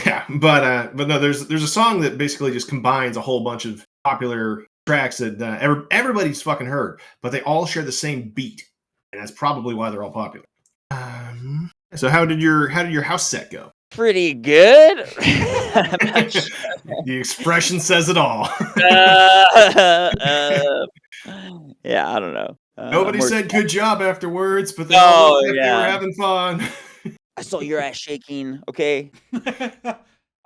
yeah, but no, there's a song that basically just combines a whole bunch of popular tracks that everybody's fucking heard, but they all share the same beat, and that's probably why they're all popular. So how did your house set go? Pretty good. The expression says it all. Yeah, I don't know. Nobody more- said good job afterwards, but they Oh, all looked like they yeah. were having fun. I saw your ass shaking. Okay.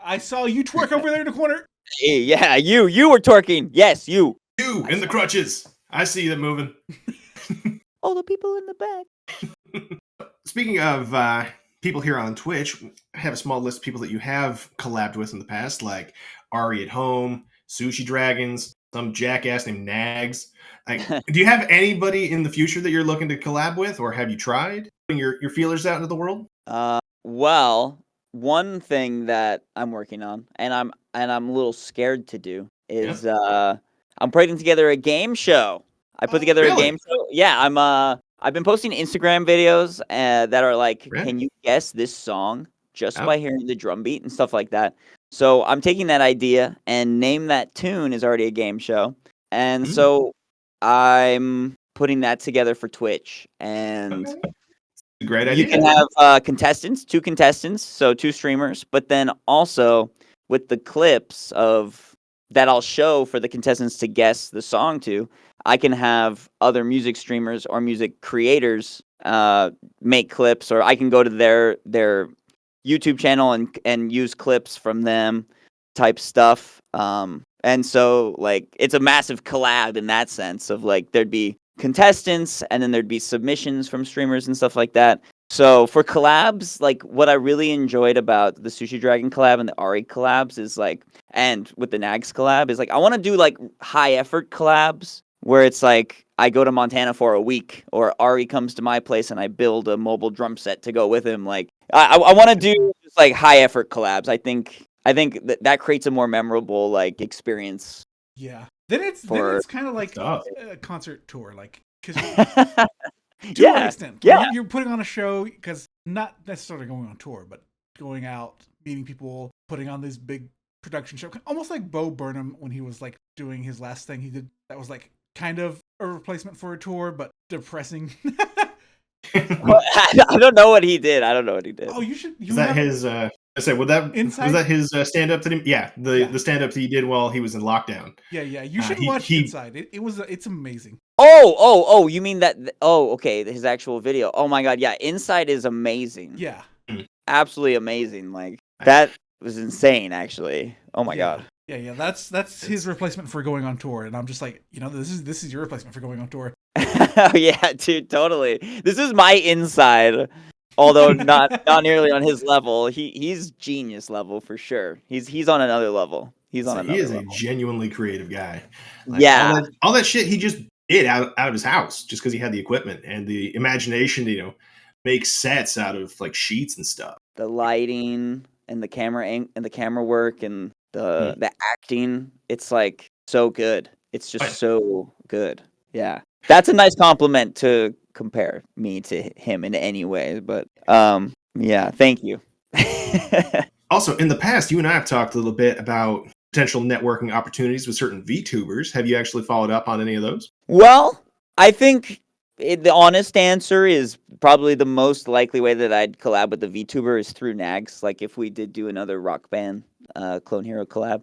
I saw you twerk over there in the corner. Hey, yeah, you were twerking. Yes, you. You in the crutches. I see them moving. All the people in the back. Speaking of people here on Twitch, I have a small list of people that you have collabed with in the past, like Ari at Home, Sushi Dragons, some jackass named Nags. Like, do you have anybody in the future that you're looking to collab with, or have you tried putting your feelers out into the world? Well, one thing that I'm working on, and I'm a little scared to do, is I'm putting together a game show. I put Oh, together a really? game show. Yeah, I've been posting Instagram videos that are like, Right. can you guess this song just Oh. by hearing the drum beat and stuff like that. So I'm taking that idea and Name That Tune is already a game show. And Mm. so I'm putting that together for Twitch. And Okay. Great you idea. can have contestants, 2 contestants, so 2 streamers, but then also with the clips of that I'll show for the contestants to guess the song to, I can have other music streamers or music creators make clips, or I can go to their YouTube channel and use clips from them type stuff. And so like it's a massive collab in that sense of like there'd be contestants, and then there'd be submissions from streamers and stuff like that. So for collabs, like what I really enjoyed about the Sushi Dragon collab and the Ari collabs is like, and with the Nags collab is like, I want to do like high effort collabs where it's like I go to Montana for a week, or Ari comes to my place and I build a mobile drum set to go with him. Like I want to do just like high effort collabs. I think that creates a more memorable like experience. Yeah. Then it's kind of like Stuff. a concert tour, like because to Yeah, an extent, yeah. you're putting on a show because not necessarily going on tour, but going out, meeting people, putting on this big production show, almost like Bo Burnham when he was like doing his last thing he did. That was like kind of a replacement for a tour, but depressing. I don't know what he did. Oh, you should. Is that his? I said, was Inside? that his stand up that he? Yeah, the stand up that he did while he was in lockdown. Yeah. You should watch Inside. It's amazing. Oh, you mean that? Oh, okay, his actual video. Oh my god, yeah, Inside is amazing. Yeah. Absolutely amazing. Like that was insane, actually. Oh my god. Yeah. That's his replacement for going on tour, and I'm just like, this is your replacement for going on tour. Oh yeah, dude, totally. This is my Inside, although not nearly on his level. He's genius level for sure. He's on another level. He is a genuinely creative guy. Like, yeah, all that shit he just did out of his house just because he had the equipment and the imagination to make sets out of like sheets and stuff. The lighting and the camera work and the acting, it's like so good. It's just so good. Yeah. That's a nice compliment to compare me to him in any way, but yeah, thank you. Also, in the past, you and I have talked a little bit about potential networking opportunities with certain VTubers. Have you actually followed up on any of those? Well, I think the honest answer is probably the most likely way that I'd collab with the VTuber is through Nags. Like if we did do another Rock Band Clone Hero collab.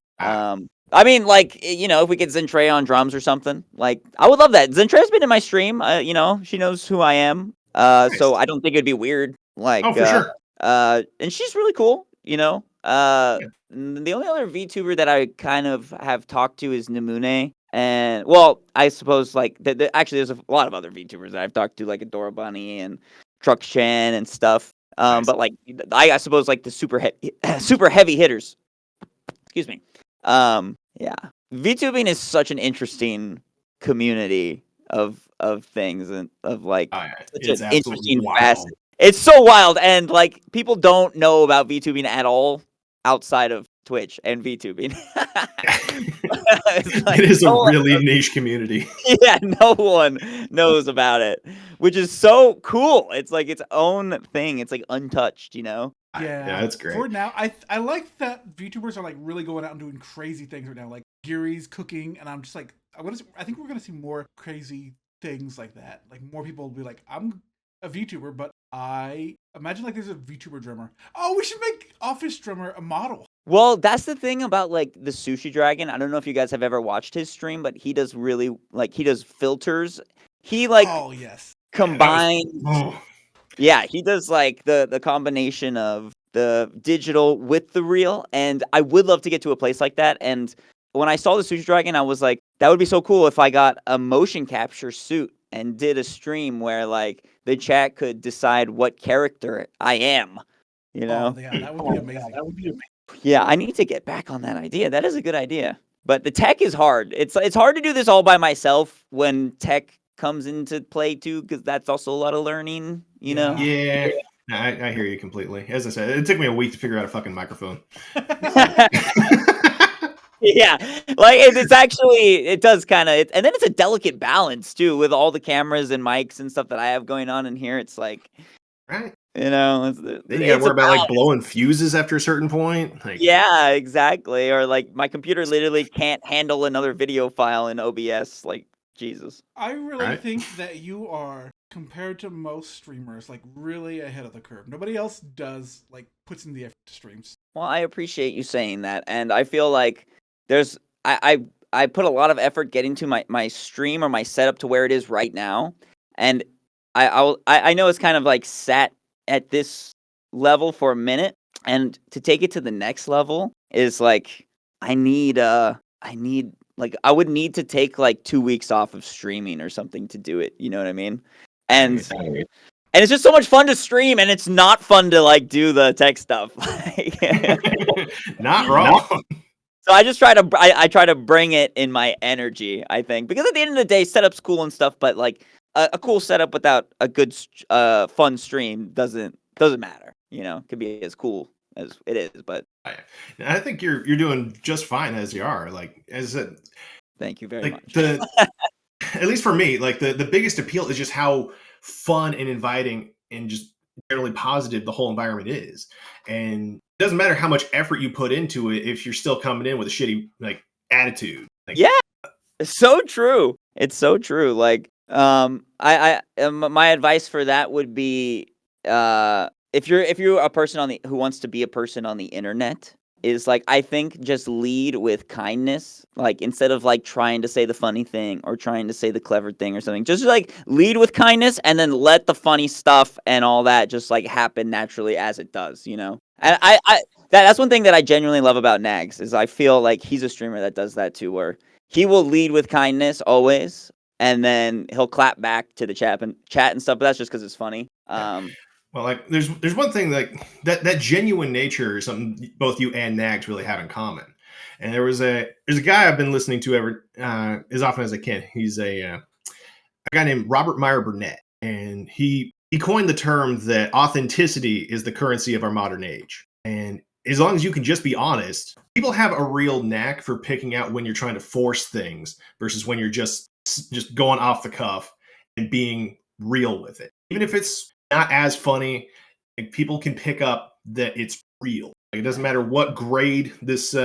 I mean, like, if we get Zentreya on drums or something, like, I would love that. Zentreya's been in my stream, she knows who I am, Nice. so I don't think it'd be weird, like, For sure. and she's really cool, The only other VTuber that I kind of have talked to is Namune, and, well, I suppose, like, actually, there's a lot of other VTubers that I've talked to, like Adora Bunny and Truck Chen and stuff, Nice. but, like, I suppose, like, the super heavy hitters, excuse me. Yeah. VTubing is such an interesting community of things and of like it's such an interesting wild. facet. It's so wild, and like people don't know about VTubing at all outside of Twitch and VTubing. It is a really niche community. Yeah, no one knows about it, which is so cool. It's like its own thing. It's like untouched, Yeah, that's great. For now, I like that VTubers are like really going out and doing crazy things right now, like Giri's cooking, and I'm just like, I think we're gonna see more crazy things like that. Like more people will be like, I'm a VTuber, but I imagine like there's a VTuber drummer. Oh, we should make Office Drummer a model. Well, that's the thing about like the Sushi Dragon. I don't know if you guys have ever watched his stream, but he does really he does filters. He like oh yes combines. Yeah, he does like the combination of the digital with the real, and I would love to get to a place like that. And when I saw the Sushi Dragon, I was like, that would be so cool if I got a motion capture suit and did a stream where like the chat could decide what character I am. Oh, yeah, that would be amazing. Yeah, I need to get back on that idea. That is a good idea. But the tech is hard. It's hard to do this all by myself when tech comes into play too, because that's also a lot of learning, Yeah, I hear you completely. As I said, it took me a week to figure out a fucking microphone. Yeah, like it's actually, it does kind of, and then it's a delicate balance too with all the cameras and mics and stuff that I have going on in here. It's like, right. Then you gotta worry about like blowing fuses after a certain point. Like, yeah, exactly. Or like my computer literally can't handle another video file in OBS. Like, Jesus. I really think that you are, compared to most streamers, like really ahead of the curve. Nobody else does like puts in the effort to streams. Well, I appreciate you saying that, and I feel like there's I put a lot of effort getting to my stream or my setup to where it is right now, and I know it's kind of like sat at this level for a minute, and to take it to the next level is like I need Like I would need to take like 2 weeks off of streaming or something to do it. You know what I mean? And it's just so much fun to stream, and it's not fun to like do the tech stuff. Not wrong. So I just I try to bring it in my energy, I think, because at the end of the day, setup's cool and stuff, but like a cool setup without a good fun stream doesn't matter. You know, it could be as cool as it is, but I think you're doing just fine as you are. Like as a, thank you very like much. At least for me, like the biggest appeal is just how fun and inviting and just generally positive the whole environment is. And it doesn't matter how much effort you put into it if you're still coming in with a shitty like attitude. Like, Yeah, it's so true. It's so true. Like, my advice for that would be, if you're a person who wants to be a person on the internet, is like I think just lead with kindness. Like instead of like trying to say the funny thing or trying to say the clever thing or something, just like lead with kindness and then let the funny stuff and all that just like happen naturally as it does, you know? And that's one thing that I genuinely love about Nags is I feel like he's a streamer that does that too, where he will lead with kindness always, and then he'll clap back to the chat and stuff. But that's just because it's funny. Well, like there's one thing like that genuine nature is something both you and Nags really have in common. And there's a guy I've been listening to as often as I can. He's a guy named Robert Meyer Burnett, and he coined the term that authenticity is the currency of our modern age. And as long as you can just be honest, people have a real knack for picking out when you're trying to force things versus when you're just going off the cuff and being real with it. Even if it's not as funny, like, people can pick up that it's real. Like, it doesn't matter what grade this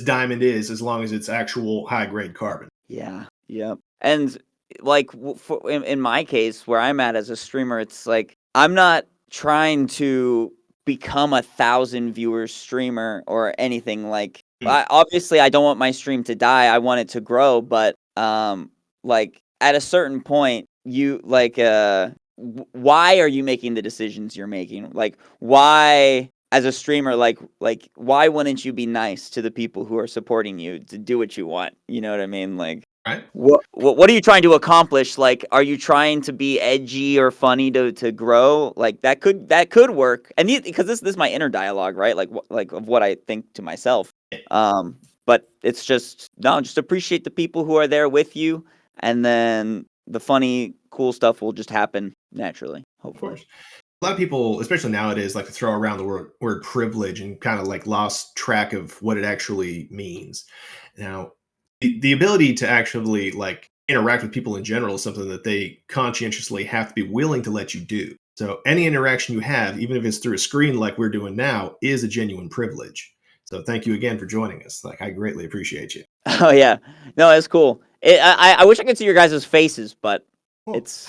diamond is, as long as it's actual high grade carbon. Yeah. Yep. And like in my case, where I'm at as a streamer, it's like I'm not trying to become 1,000 viewers streamer or anything. Like obviously, I don't want my stream to die. I want it to grow, but like at a certain point, you like why are you making the decisions you're making? Like why, as a streamer, like why wouldn't you be nice to the people who are supporting you to do what you want? You know what I mean? Like, right? What are you trying to accomplish? Like, are you trying to be edgy or funny to grow? Like that could work. And because this is my inner dialogue, right? Like of what I think to myself. But it's just appreciate the people who are there with you, and then the funny, cool stuff will just happen naturally, hopefully. Of course. A lot of people, especially nowadays, like to throw around the word privilege and kind of like lost track of what it actually means. Now, the ability to actually like interact with people in general is something that they conscientiously have to be willing to let you do. So any interaction you have, even if it's through a screen like we're doing now, is a genuine privilege. So thank you again for joining us. Like, I greatly appreciate you. Oh yeah, no, it's cool. I wish I could see your guys' faces, but it's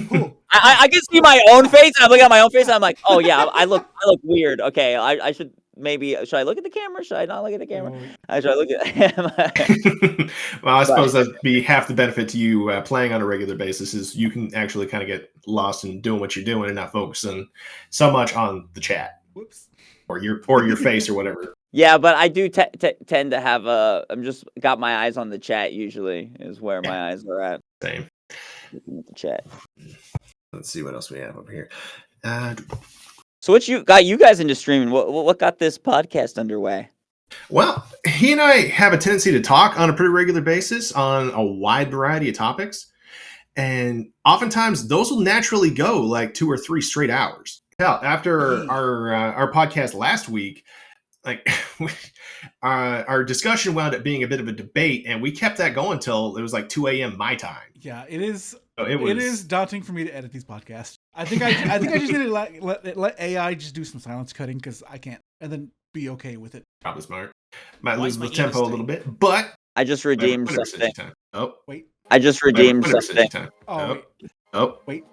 Cool. I can see my own face. And I'm looking at my own face. And I'm like, oh yeah, I look weird. Okay, I should should I look at the camera? Should I not look at the camera? Should I look at him? Well, I suppose that'd be half the benefit to you playing on a regular basis is you can actually kind of get lost in doing what you're doing and not focusing so much on the chat. Whoops. Or your face or whatever. Yeah, but I do tend to have I'm just got my eyes on the chat. Usually is where my eyes are at. Same. The chat. Let's see what else we have over here. So what got you guys into streaming? What got this podcast underway? Well, he and I have a tendency to talk on a pretty regular basis on a wide variety of topics. And oftentimes those will naturally go like 2 or 3 straight hours. Hell, after our podcast last week, like our discussion wound up being a bit of a debate, and we kept that going till it was like 2 a.m. my time. Yeah, it is. So it is daunting for me to edit these podcasts. I think I just need to let AI just do some silence cutting because I can't, and then be okay with it. Probably smart. Might lose the tempo a little bit, but I just redeemed something. Oh wait! I just redeemed something. Wait!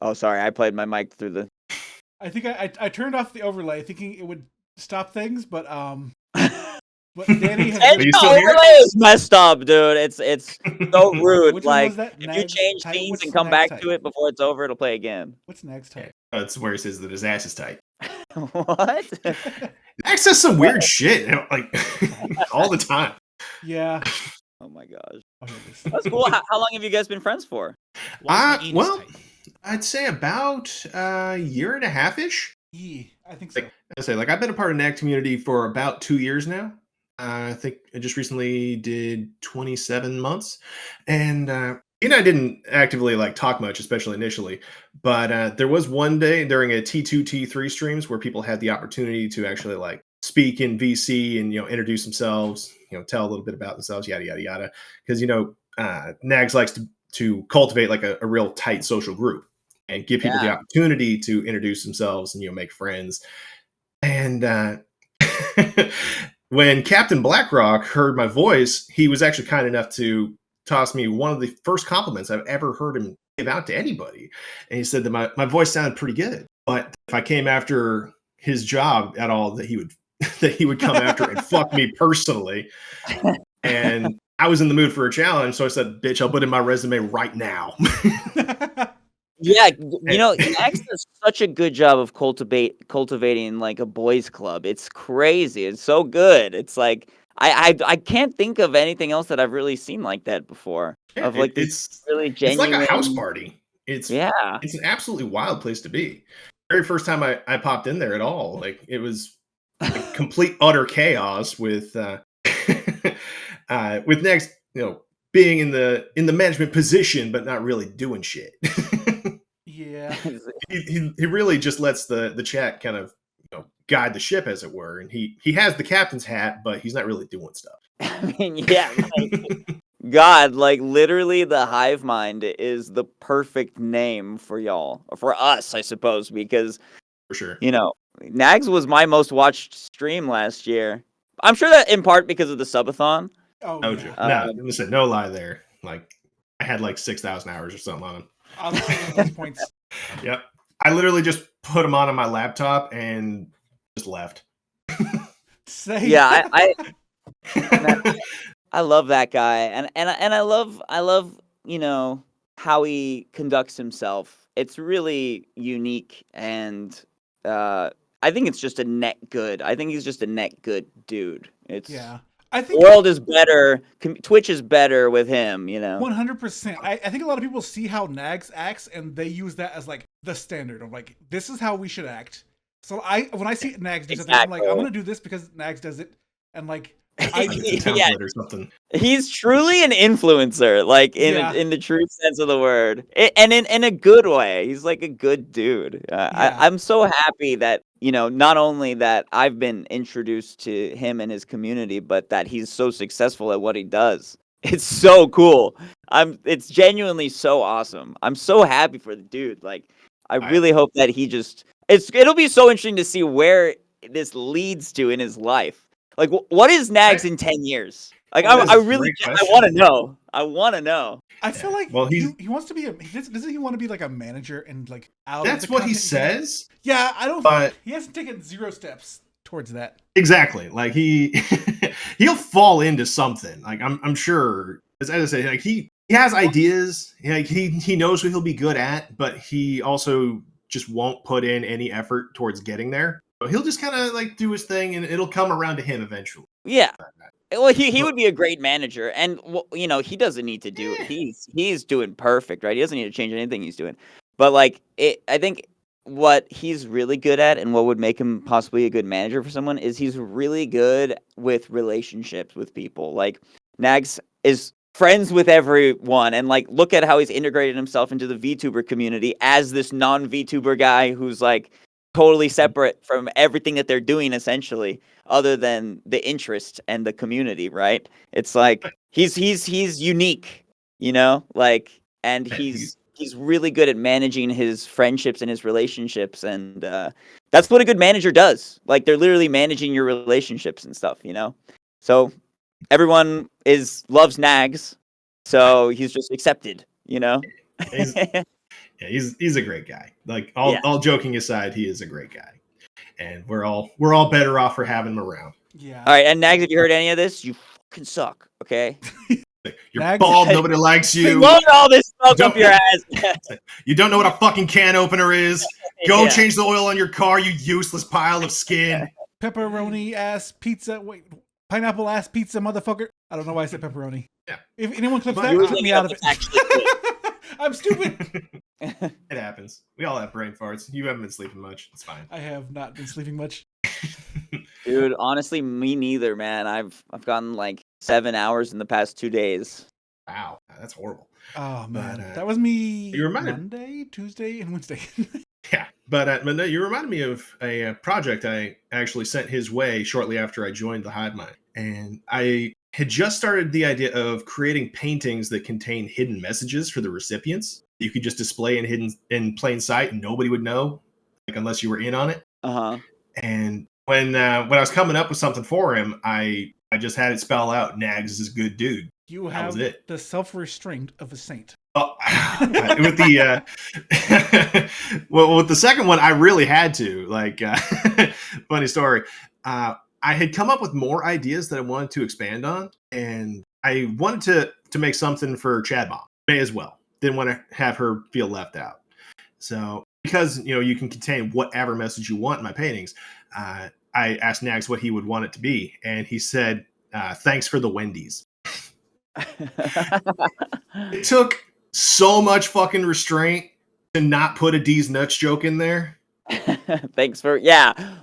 Oh, sorry, I played my mic through the. I think I turned off the overlay thinking it would stop things, but Danny has the overlay is messed up, dude. It's so rude. Which like if you change scenes and come back to it before it's over, it'll play again. What's next type? That's where he says that his ass is tight. What? Access some weird shit, like all the time. Yeah. Oh my gosh. Oh, here it is. That's cool. How long have you guys been friends for? Why is my anus Well, tight? I'd say about a year and a half ish. Yeah, I think so. I say, like, I've been a part of NAG community for about 2 years now. I think I just recently did 27 months, and I didn't actively like talk much, especially initially. But there was one day during a T2 T3 streams where people had the opportunity to actually like speak in VC and introduce themselves, tell a little bit about themselves, yada yada yada. Because Nags likes to cultivate like a real tight social group and give people the Yeah. opportunity to introduce themselves and make friends. And when Captain Blackrock heard my voice, he was actually kind enough to toss me one of the first compliments I've ever heard him give out to anybody. And he said that my voice sounded pretty good, but if I came after his job at all, that he would come after and fuck me personally. And I was in the mood for a challenge, so I said, "Bitch, I'll put in my resume right now." Yeah, Nags does such a good job of cultivating like a boys club. It's crazy. It's so good. It's like I can't think of anything else that I've really seen like that before. Yeah, Of like this really genuine. It's like a house party. It's Yeah. It's an absolutely wild place to be. Very first time I popped in there at all, like it was like complete utter chaos with Next, being in the management position but not really doing shit. Yeah. he really just lets the chat kind of guide the ship, as it were, and he has the captain's hat, but he's not really doing stuff. I mean, yeah, like, God, like literally the hive mind is the perfect name for y'all, or for us, I suppose, because For sure. Nags was my most watched stream last year. I'm sure that in part because of the subathon. Oh, No yeah. joke. No, listen, no lie there. Like I had like 6,000 hours or something on him. I'll take those points. Yep. I literally just put them on my laptop and just left. Say Yeah, I love that guy, and I love how he conducts himself. It's really unique, and I think it's just a net good. I think he's just a net good dude. It's Yeah. I think world is better. Twitch is better with him. 100%. I think a lot of people see how Nags acts and they use that as like the standard of like, this is how we should act. So when I see Nags do something, I'm like, I'm gonna do this because Nags does it, and like It's a template or something. He's truly an influencer, like in the true sense of the word, and in a good way. He's like a good dude. I'm so happy that not only that I've been introduced to him and his community, but that he's so successful at what he does. It's so cool. It's genuinely so awesome. I'm so happy for the dude. Like, I really hope that he just. It'll be so interesting to see where this leads to in his life. Like, what is Nags in 10 years? Like, I want to know. I want to know. I feel like he wants to be doesn't he want to be like a manager and like out? That's what he says. Yeah, I don't. But he hasn't taken 0 steps towards that. Exactly. Like he'll fall into something. Like I'm sure. As I say, like he has ideas. Like he knows what he'll be good at, but he also just won't put in any effort towards getting there. So he'll just kind of like do his thing, and it'll come around to him eventually. Yeah. Well, he would be a great manager, and he doesn't need to do it. He's doing perfect, right? He doesn't need to change anything he's doing. But like, I think what he's really good at, and what would make him possibly a good manager for someone, is he's really good with relationships with people. Like, Nags is friends with everyone, and like, look at how he's integrated himself into the VTuber community as this non-VTuber guy who's like totally separate from everything that they're doing, essentially, other than the interest and the community, right? It's like he's unique, like, and he's really good at managing his friendships and his relationships, and that's what a good manager does. Like, they're literally managing your relationships and stuff, So everyone loves Nags, so he's just accepted, He's a great guy. Like all joking aside, he is a great guy, and we're all better off for having him around. Yeah. All right, and Nags, if you heard any of this, you fucking suck. Okay. You're Nags, bald. Nobody likes you. Blowing all this smoke up your ass. You don't know what a fucking can opener is. Go change the oil on your car, you useless pile of skin. Pepperoni ass pizza. Wait, pineapple ass pizza, motherfucker. I don't know why I said pepperoni. Yeah. If anyone clips But that, you were clip me out of it. Actually, I'm stupid. It happens. We all have brain farts. You haven't been sleeping much. It's fine. I have not been sleeping much. dude, honestly, me neither, man. I've gotten like 7 hours in the past 2 days. Wow, that's horrible. Oh man, But, that was me. you reminded- Monday, Tuesday, and Wednesday. Yeah, but no, you reminded me of a project I actually sent his way shortly after I joined the Hive Mind, and I had just started the idea of creating paintings that contain hidden messages for the recipients. You could just display in plain sight, and nobody would know, like unless you were in on it. Uh-huh. And when I was coming up with something for him, I just had it spell out, Nags is a good dude. You That have was it. the self-restraint of a saint. Oh, with the well, with the second one, I really had to. Like, funny story. I had come up with more ideas that I wanted to expand on, and I wanted to make something for Chad Mom. May as well. Didn't want to have her feel left out. So, because you can contain whatever message you want in my paintings, I asked Nags what he would want it to be, and he said, "Thanks for the Wendy's." It took so much fucking restraint to not put a D's nuts joke in there. Thanks for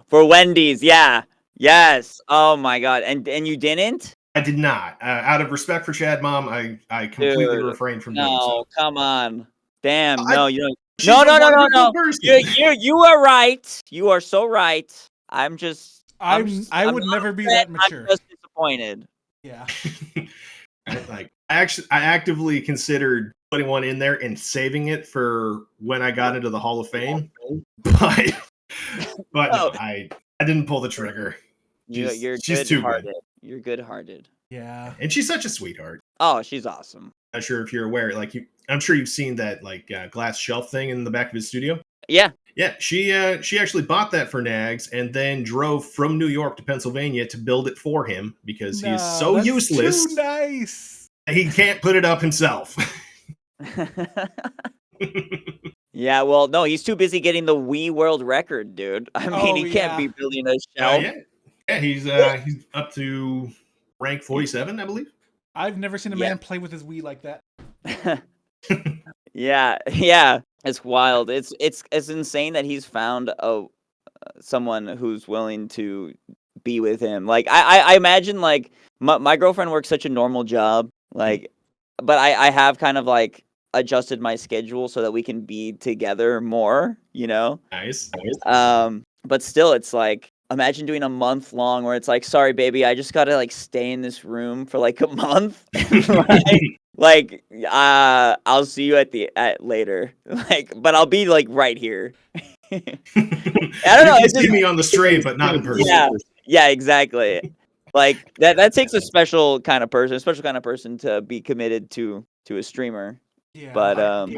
Wendy's. Yeah. Yes. Oh my god. And you didn't? I did not. Out of respect for Chad Mom, I completely Dude, refrained from doing No, so. come on. Damn. I- No, you don't. She's No, a no, no, no, wonderful no. person. You are right. You are so right. I would I'm not never be upset, that mature. I'm just disappointed. Yeah. Like, I actively considered putting one in there and saving it for when I got into the Hall of Fame, but no, Oh. I didn't pull the trigger. You're she's too good-hearted. You're good-hearted. Yeah. And she's such a sweetheart. Oh, she's awesome. Not sure if you're aware. Like, I'm sure you've seen that glass shelf thing in the back of his studio. Yeah. Yeah, she actually bought that for Nags and then drove from New York to Pennsylvania to build it for him because he's so that's useless. Too nice. He can't put it up himself. Yeah, well, no, he's too busy getting the Wii World Record, dude. I mean, he can't be building a shelf. Yeah, he's up to rank 47, I believe. I've never seen a man play with his Wii like that. Yeah, it's wild. It's insane that he's found someone who's willing to be with him. Like I imagine like my girlfriend works such a normal job, like, but I have kind of like adjusted my schedule so that we can be together more, Nice. But still, it's like, imagine doing a month long where it's like, sorry, baby, I just gotta like stay in this room for like a month. I'll see you at later. Like, but I'll be like right here. I don't know. You can see me on the stream, but not in person. Yeah, exactly. Like that takes a special kind of person to be committed to a streamer. Yeah. But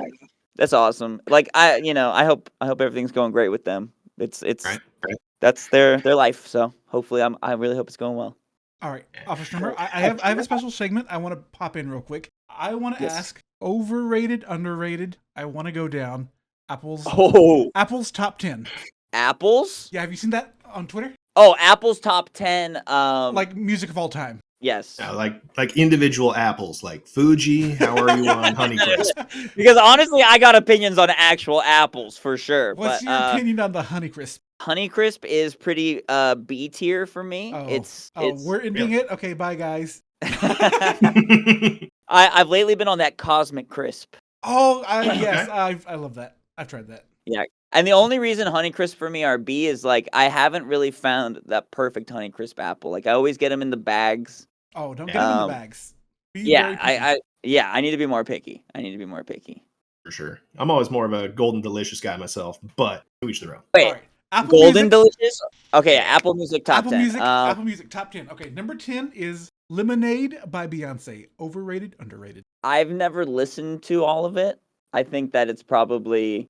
that's awesome. Like I hope everything's going great with them. It's Right. That's their life. So hopefully I really hope it's going well. All right, Office Drummer. I have a special segment I want to pop in real quick. I want to ask overrated, underrated. I want to go down Apple's top 10. Apples? Yeah, have you seen that on Twitter? Oh, Apple's top 10. Like music of all time. Yes. Yeah, like individual apples, like Fuji. How are you on Honeycrisp? Because honestly, I got opinions on actual apples for sure. What's your opinion on the Honeycrisp? Honeycrisp is pretty B tier for me. Oh, we're ending it? Okay, bye guys. I've lately been on that Cosmic Crisp. Oh, yes, I love that. I've tried that. Yeah. And the only reason Honeycrisp for me are B is like I haven't really found that perfect Honeycrisp apple. Like I always get them in the bags. Oh, don't get them in the bags. I need to be more picky. For sure. I'm always more of a Golden Delicious guy myself, but to each their own. Wait, Apple Golden Music? Delicious? Okay, Apple Music top 10. Apple Music top 10. Okay, number 10 is Lemonade by Beyonce. Overrated, underrated? I've never listened to all of it. I think that it's probably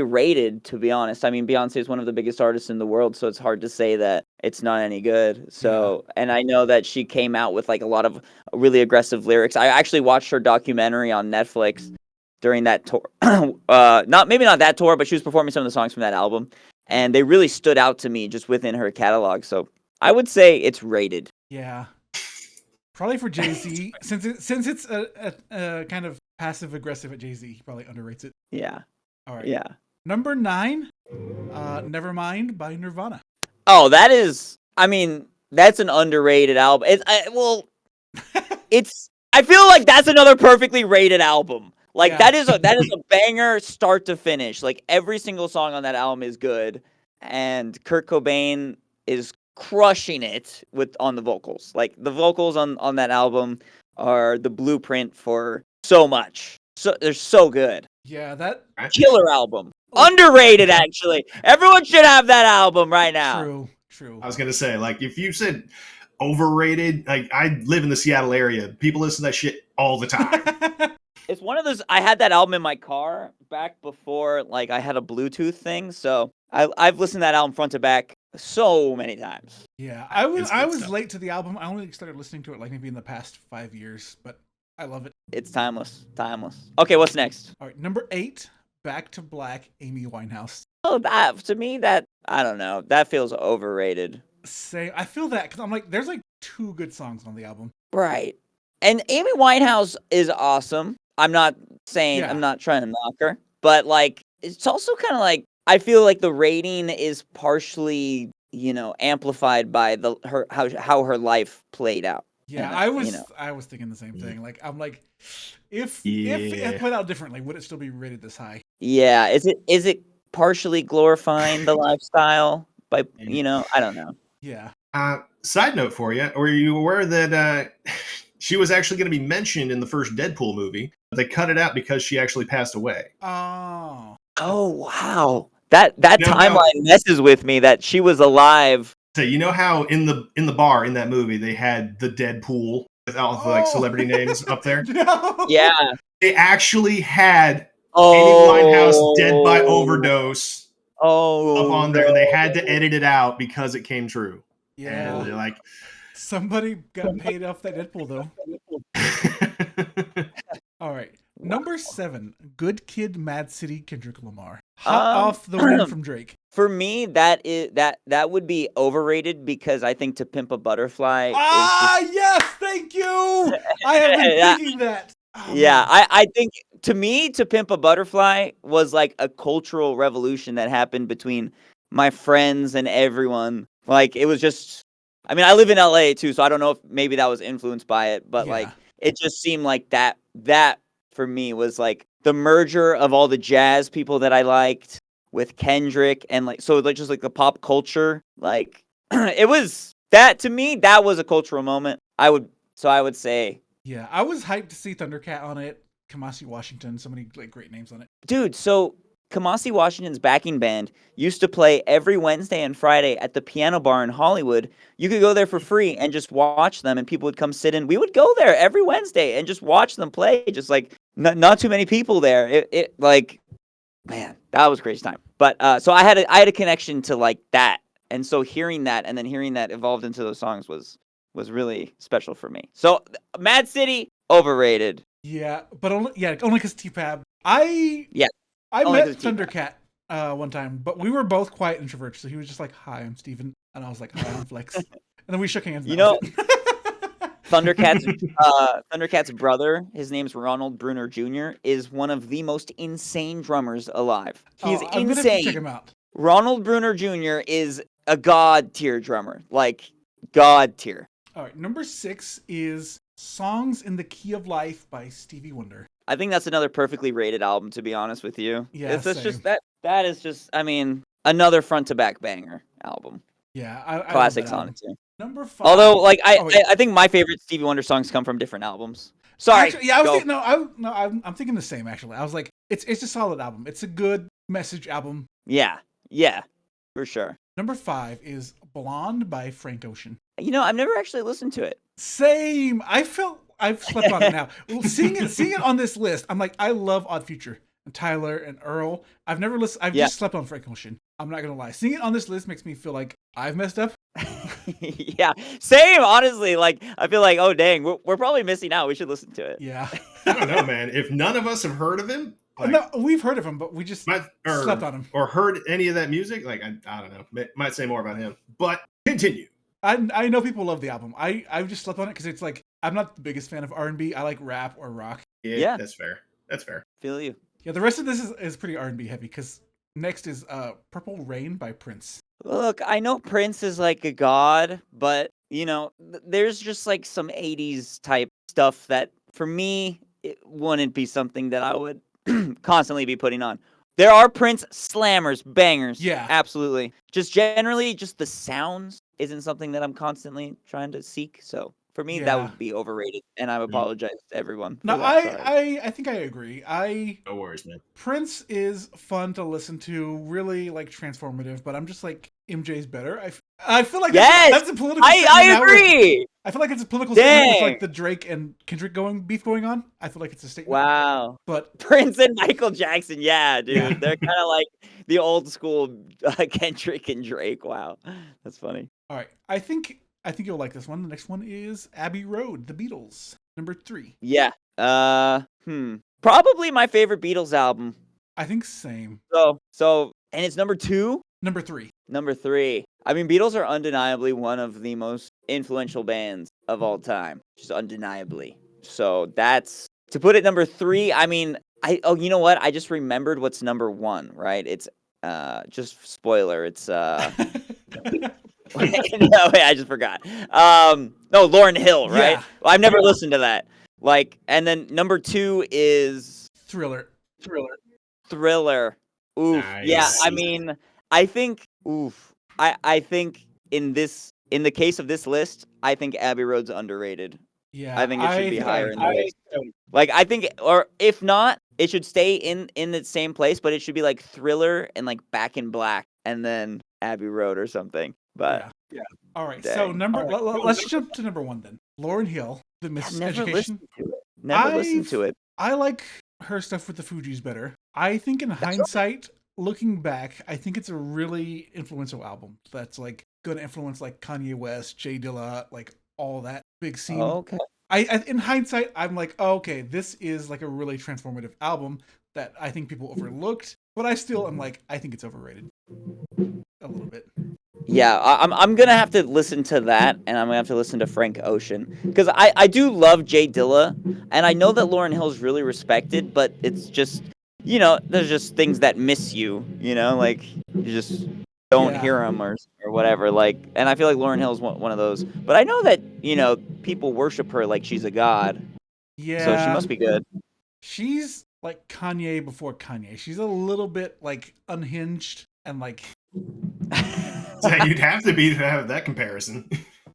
rated, to be honest. I mean, Beyonce is one of the biggest artists in the world, so it's hard to say that it's not any good. So, and I know that she came out with like a lot of really aggressive lyrics. I actually watched her documentary on Netflix during that tour. Maybe not that tour, but she was performing some of the songs from that album, and they really stood out to me just within her catalog. So I would say it's rated. Yeah. Probably for Jay-Z, since it's a kind of passive aggressive at Jay-Z, he probably underrates it. Yeah. All right. Yeah. Number 9, Nevermind by Nirvana. Oh, that is. I mean, that's an underrated album. It's. I feel like that's another perfectly rated album. Like Yeah. that is a banger start to finish. Like every single song on that album is good, and Kurt Cobain is crushing it on the vocals. Like the vocals on that album are the blueprint for so much. So they're so good. Yeah, that Killer album. Underrated, actually. Everyone should have that album right now. True. I was gonna say, like, if you said overrated, like, I live in the Seattle area. People listen to that shit all the time. It's one of those. I had that album in my car back before, like, I had a Bluetooth thing. So I've listened to that album front to back so many times. Yeah, I It's good was stuff. late to the album. I only started listening to it like maybe in the past 5 years, but I love it. It's timeless. Okay, what's next? All right, number 8, Back to Black, Amy Winehouse. Oh, that to me, that I don't know. That feels overrated. I feel that because I'm like, there's like 2 good songs on the album. Right. And Amy Winehouse is awesome. I'm not saying Yeah. I'm not trying to knock her, but like it's also kind of like I feel like the rating is partially, amplified by how her life played out. Yeah, And, I was thinking the same Yeah. thing. Like I'm like, if Yeah. it played out differently, would it still be rated this high? Yeah, is it partially glorifying the lifestyle by, I don't know. Yeah. Side note for you: were you aware that she was actually going to be mentioned in the first Deadpool movie? But they cut it out because she actually passed away. Oh. Oh, wow. That You know how- timeline messes with me that she was alive. So you know how in the bar in that movie they had the Deadpool with all the like Oh. celebrity names up there? No. Yeah. They actually had Oh. Amy Winehouse dead by overdose Oh. up on there, and they had to edit it out because it came true. And Yeah. they're like, Somebody got paid off that Deadpool though. All right. Number 7, Good Kid, Mad City, Kendrick Lamar. Hot off the win from Drake. For me, that would be overrated because I think To Pimp a Butterfly Yes, thank you. I have been Yeah. thinking that. Oh, yeah, man. I think to me, To Pimp a Butterfly was like a cultural revolution that happened between my friends and everyone. Like it was just, I mean, I live in LA too, so I don't know if maybe that was influenced by it, but like Yeah. it just seemed like that for me was like the merger of all the jazz people that I liked with Kendrick and like so like just like the pop culture. Like it was that to me, that was a cultural moment. I would say, Yeah, I was hyped to see Thundercat on it. Kamasi Washington, so many like great names on it. dude, so Kamasi Washington's backing band used to play every Wednesday and Friday at the Piano Bar in Hollywood. You could go there for free and just watch them, and people would come sit in. We would go there every Wednesday and just watch them play. Just like not too many people there. It like, man, that was a crazy time. But so I had a connection to like that, and so hearing that and then hearing that evolved into those songs was really special for me. So Mad City, overrated. Yeah, but only because T-Pab. I only met 'cause T-Pab. Thundercat one time, but we were both quiet introverts. So he was just like, "Hi, I'm Steven," and I was like, "Hi, I'm Flex," and then we shook hands. and You that know- was it. Thundercat's brother, his name's Ronald Bruner Jr., is one of the most insane drummers alive. He's Oh, I'm gonna have to check insane. him out. Ronald Bruner Jr. is a god tier drummer, like god tier. All right, number 6 is "Songs in the Key of Life" by Stevie Wonder. I think that's another perfectly rated album, to be honest with you. Yeah, it's same. just that is just, I mean, another front to back banger album. Yeah, I love Classics that on album. it too. Number 5. Although, like, Oh, wait. I think my favorite Stevie Wonder songs come from different albums. Sorry. Actually, yeah, I was go. thinking, I'm thinking the same. Actually, I was like, it's a solid album. It's a good message album. Yeah, for sure. Number 5 is "Blonde" by Frank Ocean. I've never actually listened to it. Same. I've slept on it now. Well, seeing it on this list, I'm like, I love Odd Future and Tyler and Earl. I've never listened. I've Yeah. just slept on Frank Ocean. I'm not gonna lie. Seeing it on this list makes me feel like I've messed up. Yeah, same. Honestly, like I feel like, oh dang, we're probably missing out. We should listen to it. Yeah. I don't know, man. If none of us have heard of him, like, No, we've heard of him, but we just or slept on him. or heard any of that music, like I don't know, might say more about him. But continue. I know people love the album. I've just slept on it because it's like I'm not the biggest fan of R&B. I like rap or rock. Yeah. That's fair. That's fair. Feel you. Yeah, the rest of this is pretty R&B heavy because next is Purple Rain by Prince. Look, I know Prince is like a god, but there's just like some 80s type stuff that for me it wouldn't be something that I would constantly be putting on. There are Prince slammers, bangers. Yeah. Absolutely. Just generally just the sounds isn't something that I'm constantly trying to seek. So for me that Yeah. would be overrated, and I apologize to everyone. No, for that, sorry. I think I agree. No worries, man. Prince is fun to listen to, really like transformative, but I'm just like MJ's better. I feel like Yes! that's a political I statement now with- agree. I feel like it's a political statement with Dang. like the Drake and Kendrick beef going on. I feel like it's a statement. Wow. But Prince and Michael Jackson, yeah, dude. Yeah. They're kind of like the old school Kendrick and Drake. Wow. That's funny. all right, I think you'll like this one. The next one is Abbey Road, The Beatles, number 3. Yeah. Probably my favorite Beatles album. I think same. So and it's number 2? Number 3. Number 3. I mean, Beatles are undeniably one of the most influential bands of all time. Just undeniably. So that's to put it number 3. I mean, you know what? I just remembered what's number 1, right? It's just spoiler. It's no, wait, I just forgot. No, Lauryn Hill, right? Yeah. Well, I've never listened to that. Like, and then number 2 is Thriller. Oof. Nice. Yeah, I mean, I think I think in the case of this list, I think Abbey Road's underrated. Yeah. I think it should be higher in the agree. list. Like, I think, or if not, it should stay in the same place, but it should be like Thriller and like Back in Black and then Abbey Road or something. But Yeah. All right. So Dang. let's jump to number 1 then. Lauryn Hill, The I've never Miseducation. listened to it. Never listened to it. I like her stuff with the Fugees better. I think in hindsight, looking back, I think it's a really influential album. That's like going to influence like Kanye West, Jay Dilla, like all that big scene. Oh, okay. I in hindsight, I'm like, oh, okay, this is like a really transformative album that I think people overlooked, but I still am like, I think it's overrated a little bit. Yeah, I'm gonna have to listen to that, and I'm gonna have to listen to Frank Ocean because I do love Jay Dilla, and I know that Lauryn Hill's really respected, but it's just there's just things that miss you, like you just don't Yeah. hear them or whatever. Like, and I feel like Lauryn Hill's one of those. But I know that people worship her like she's a god, Yeah. so she must be good. She's like Kanye before Kanye. She's a little bit like unhinged and like You'd have to be to have that comparison.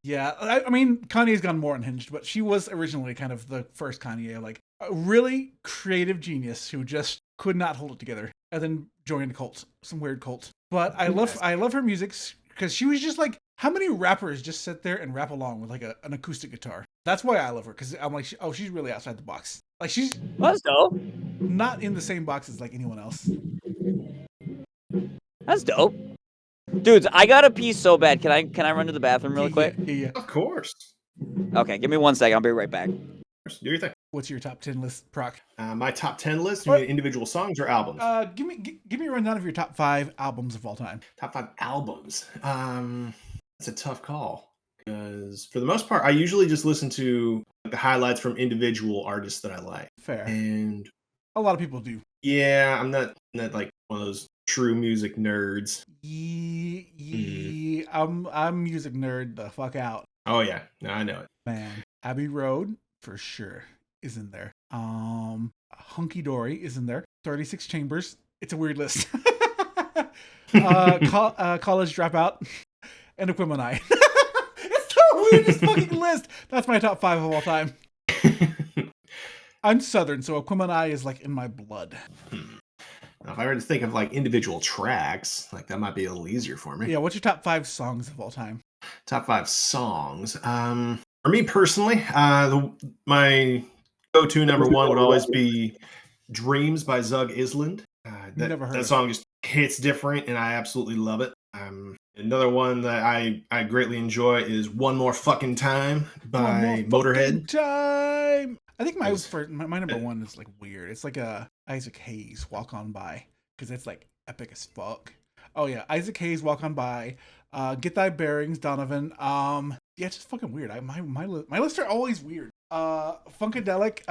yeah, I mean, Kanye's gone more unhinged, but she was originally kind of the first Kanye, like a really creative genius who just could not hold it together, and then joined a cult, some weird cult. But I love her music because she was just like, how many rappers just sit there and rap along with like an acoustic guitar? That's why I love her, because I'm like, she's really outside the box. Like she's That's dope. not in the same box as like anyone else. That's dope. Dudes, I gotta pee so bad. Can I run to the bathroom really quick? Yeah. Of course. Okay, give me 1 second. I'll be right back. Do your thing. What's your top 10 list, Proc? My top 10 list, you mean individual songs or albums? Give me a rundown of your top 5 albums of all time. Top 5 albums. It's a tough call because for the most part, I usually just listen to the highlights from individual artists that I like. Fair. And A lot of people do. yeah, I'm not like one of those true music nerds. I'm music nerd the fuck out. Oh yeah, no, I know it. Man, Abbey Road for sure is in there. Hunky Dory is in there. 36 Chambers. It's a weird list. College Dropout and Equimini. It's the weirdest fucking list. That's my top 5 of all time. I'm Southern, so Equimini is like in my blood. Now, if I were to think of like individual tracks, like that might be a little easier for me. Yeah, what's your top 5 songs of all time? Top 5 songs. For me personally, my go-to number 1 would always be "Dreams" by Zug Island. Never heard that of song just hits different, and I absolutely love it. Another one that I greatly enjoy is "One More Fucking Time" by Motorhead. Time. I think my Yes. my number 1 is like weird. It's like a Isaac Hayes "Walk On By" because it's like epic as fuck. Oh yeah, Isaac Hayes "Walk On By." Get Thy Bearings, Donovan. Yeah, it's just fucking weird. My lists are always weird. Funkadelic.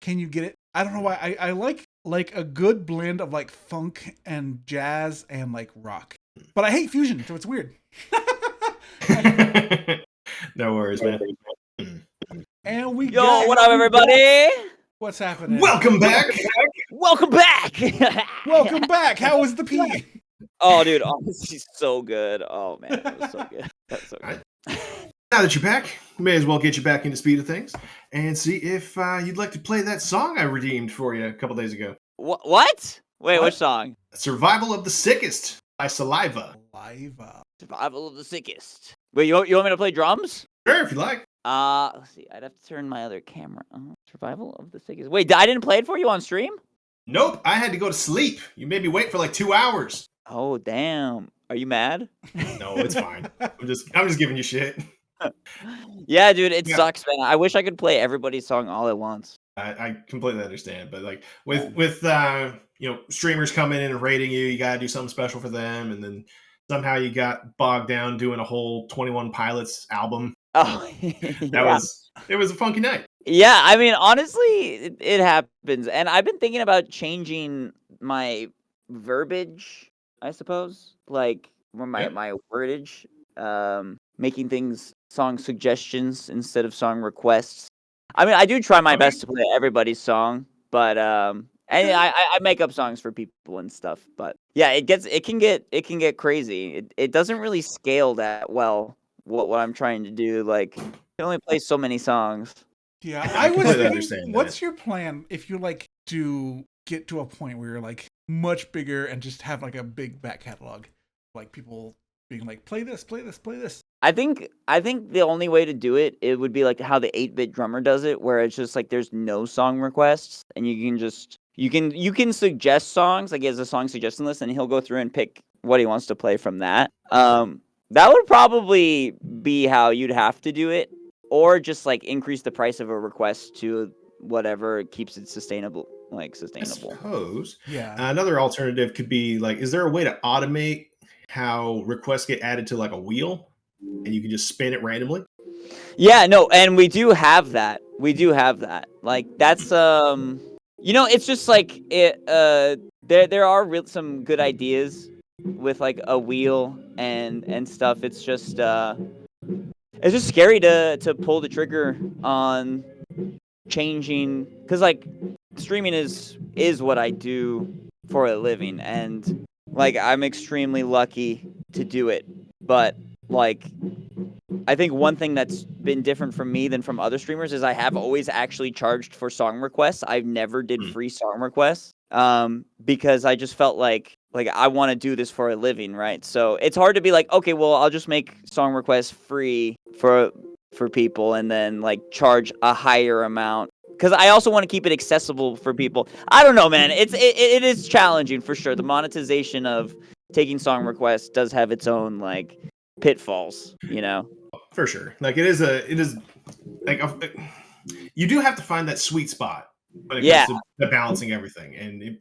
Can You Get It? I don't know why. I like a good blend of like funk and jazz and like rock. But I hate fusion, so it's weird. No worries, man. And we Yo, what up, everybody? What's happening? Welcome back. Welcome back. Welcome back. How was the pee? Oh, dude, honestly, so good. Oh man, that was so good. That's so good. Now that you're back, we may as well get you back into speed of things and see if you'd like to play that song I redeemed for you a couple days ago. What? Wait, What? which song? Survival of the Sickest by Saliva. Survival of the Sickest. Wait, you want me to play drums? Sure, if you like. Let's see. I'd have to turn my other camera on. Survival of the Sickest. Wait, I didn't play it for you on stream? Nope, I had to go to sleep. You made me wait for like 2 hours. Oh, damn. Are you mad? No, it's fine. I'm just giving you shit. Yeah, dude, it Yeah. sucks, man. I wish I could play everybody's song all at once. I completely understand, but like with streamers coming in and rating you, you gotta do something special for them, and then somehow you got bogged down doing a whole 21 Pilots album. Oh, It was a funky night. Yeah, I mean, honestly, it happens. And I've been thinking about changing my verbiage, I suppose. Like, or my wordage. Making things song suggestions instead of song requests. I mean, I do try my best to play everybody's song, but and I make up songs for people and stuff. But yeah, it can get crazy. It doesn't really scale that well. What I'm trying to do, like, I can only play so many songs. Yeah, I I was completely thinking, understand what's that. your plan if you like to get to a point where you're like much bigger and just have like a big back catalog, like people being like, play this, play this, play this. I think the only way to do it would be like how the 8-bit drummer does it, where it's just like there's no song requests and you can suggest songs, like he has a song suggestion list and he'll go through and pick what he wants to play from that. That would probably be how you'd have to do it, or just like increase the price of a request to whatever keeps it sustainable. I suppose. Yeah. Another alternative could be like, is there a way to automate how requests get added to like a wheel and you can just spin it randomly? Yeah, no, and we do have that. Like that's it's just like it there are some good ideas with like a wheel and stuff. It's just scary to pull the trigger on changing, cuz like streaming is what I do for a living, and like I'm extremely lucky to do it. But like I think one thing that's been different from me than from other streamers is I have always actually charged for song requests. I've never did free song requests because I just felt like I want to do this for a living, right? So it's hard to be like, okay, well, I'll just make song requests free for people and then like charge a higher amount, because I also want to keep it accessible for people. I don't know, man. It is challenging for sure. The monetization of taking song requests does have its own like pitfalls, you know. For sure. Like it is like you do have to find that sweet spot when it comes to balancing everything, and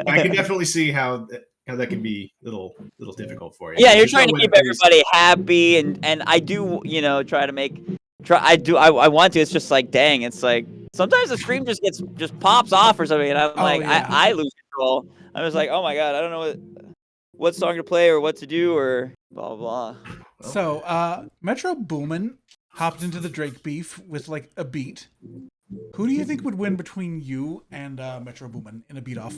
I can definitely see how that can be a little difficult for you. Yeah, you're trying to keep everybody happy, and I do, try to I want to. It's just like, dang, it's like sometimes the stream just pops off or something, and I'm I lose control. I was like, oh my god, I don't know what song to play or what to do or blah blah blah. So, Metro Boomin hopped into the Drake beef with like a beat. Who do you think would win between you and Metro Boomin in a beat off?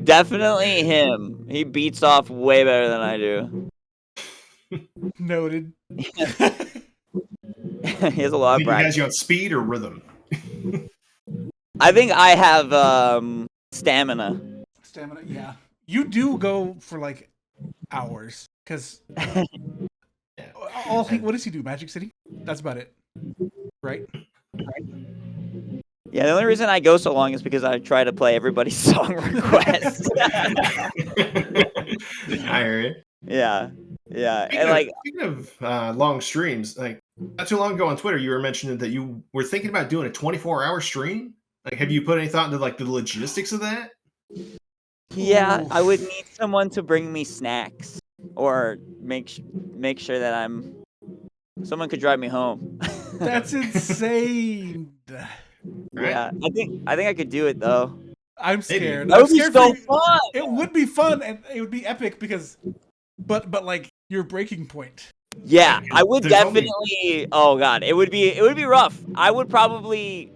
Definitely him. He beats off way better than I do. Noted. He has a lot of practice. practice. Has you on speed or rhythm? I think I have stamina. Stamina, yeah. You do go for like hours, because what does he do? Magic City? That's about it, right? Yeah, the only reason I go so long is because I try to play everybody's song requests. I hear you. Yeah. Speaking of long streams, like not too long ago on Twitter, you were mentioning that you were thinking about doing a 24-hour stream. Like, have you put any thought into like the logistics of that? Yeah, I would Oof. need someone to bring me snacks or make sure that someone could drive me home. That's insane. Right? Yeah, I think I could do it though. I'm Maybe. scared. That I'm would be scared for so you. fun. It would be fun and it would be epic because, but like your breaking point. Yeah, Right, I would there's only- definitely. Oh god, it would be rough. I would probably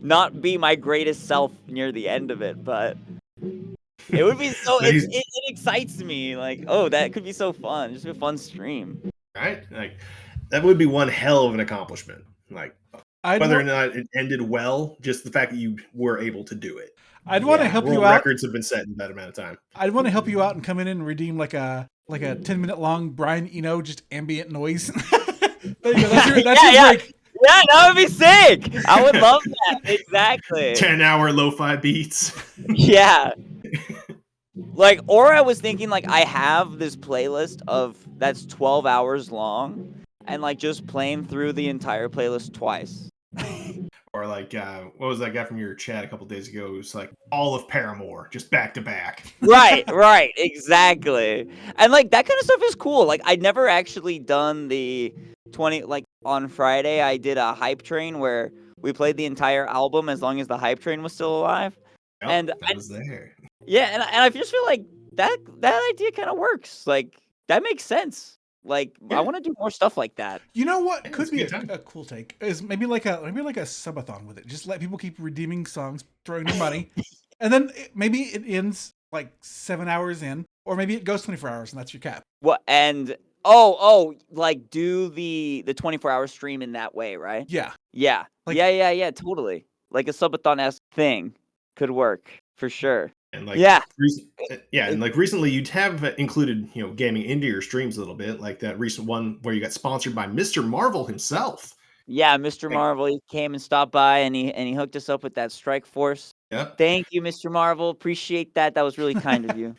not be my greatest self near the end of it, but it would be so. But he's- It excites me. Like, oh, that could be so fun. Just a fun stream. right? Like that would be one hell of an accomplishment. Like I'd whether or wa- not it ended well, just the fact that you were able to do it. I'd want to Yeah. help World you out. records have been set in that amount of time. I'd want to help you out and come in and redeem like a 10-minute long Brian Eno just ambient noise. There you go. That's your Yeah. break. Yeah, that would be sick. I would love that. Exactly. 10-hour lo-fi beats. Yeah. Like, or I was thinking, like, I have this playlist that's 12 hours long, and like just playing through the entire playlist twice. Or like what was that guy from your chat a couple days ago? It was like all of Paramore, just back to back. Right, exactly. And like that kind of stuff is cool. Like I'd never actually done the 20, like on Friday I did a hype train where we played the entire album as long as the hype train was still alive. Yep, And that was there. Yeah, and I just feel like that idea kind of works. Like that makes sense. Like Yeah. I want to do more stuff like that. You know what Yeah, could it's a be good time. a cool take is maybe like a subathon with it. Just let people keep redeeming songs, throwing their money, and then maybe it ends like 7 hours in, or maybe it goes 24 hours and that's your cap. What and like do the 24-hour stream in that way, right? Yeah, Yeah. Like- Yeah, totally. Like a subathon-esque thing could work for sure. And like Yeah. and like recently you'd have included, gaming into your streams a little bit, like that recent one where you got sponsored by Mr. Marvel himself. Yeah, Mr. Hey. Marvel, he came and stopped by and he hooked us up with that Strike Force. Yep. Thank you, Mr. Marvel. Appreciate that. That was really kind of you.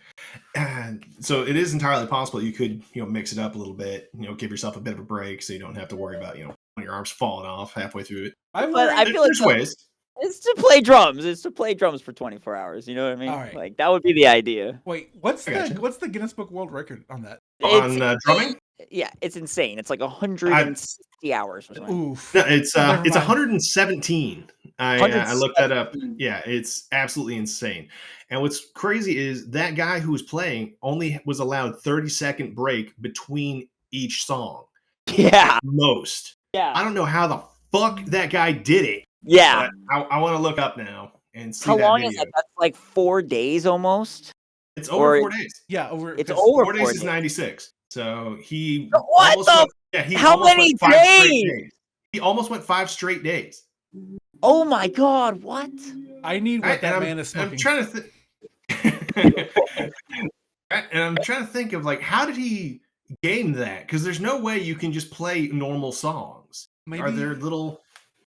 And so it is entirely possible you could, mix it up a little bit, give yourself a bit of a break so you don't have to worry about, when your arms falling off halfway through it. I But I feel like There's ways. it's to play drums. It's to play drums for 24 hours. You know what I mean? All right. Like that would be the idea. wait. What's I gotcha. the Guinness Book World Record on that? On drumming? Yeah, it's insane. It's like 160 hours or something. Oof. No, it's Never mind. 117. I looked that up. Yeah, it's absolutely insane. And what's crazy is that guy who was playing only was allowed 30-second break between each song. Yeah, At most. I yeah, don't know how the fuck that guy did it. yeah. But I want to look up now and see How that long video. is that? That's like 4 days almost. It's over or- 4 days. Yeah, over. It's 'cause- over 4 days 4 is days. 96. So he What almost the- went, yeah, he how almost many went 5 straight days? days. He almost went 5 straight days. Oh my god, what? I need what Right, that and man is I'm smoking. trying to think. And I'm trying to think of like how did he game that? Because there's no way you can just play normal songs. Maybe Are there little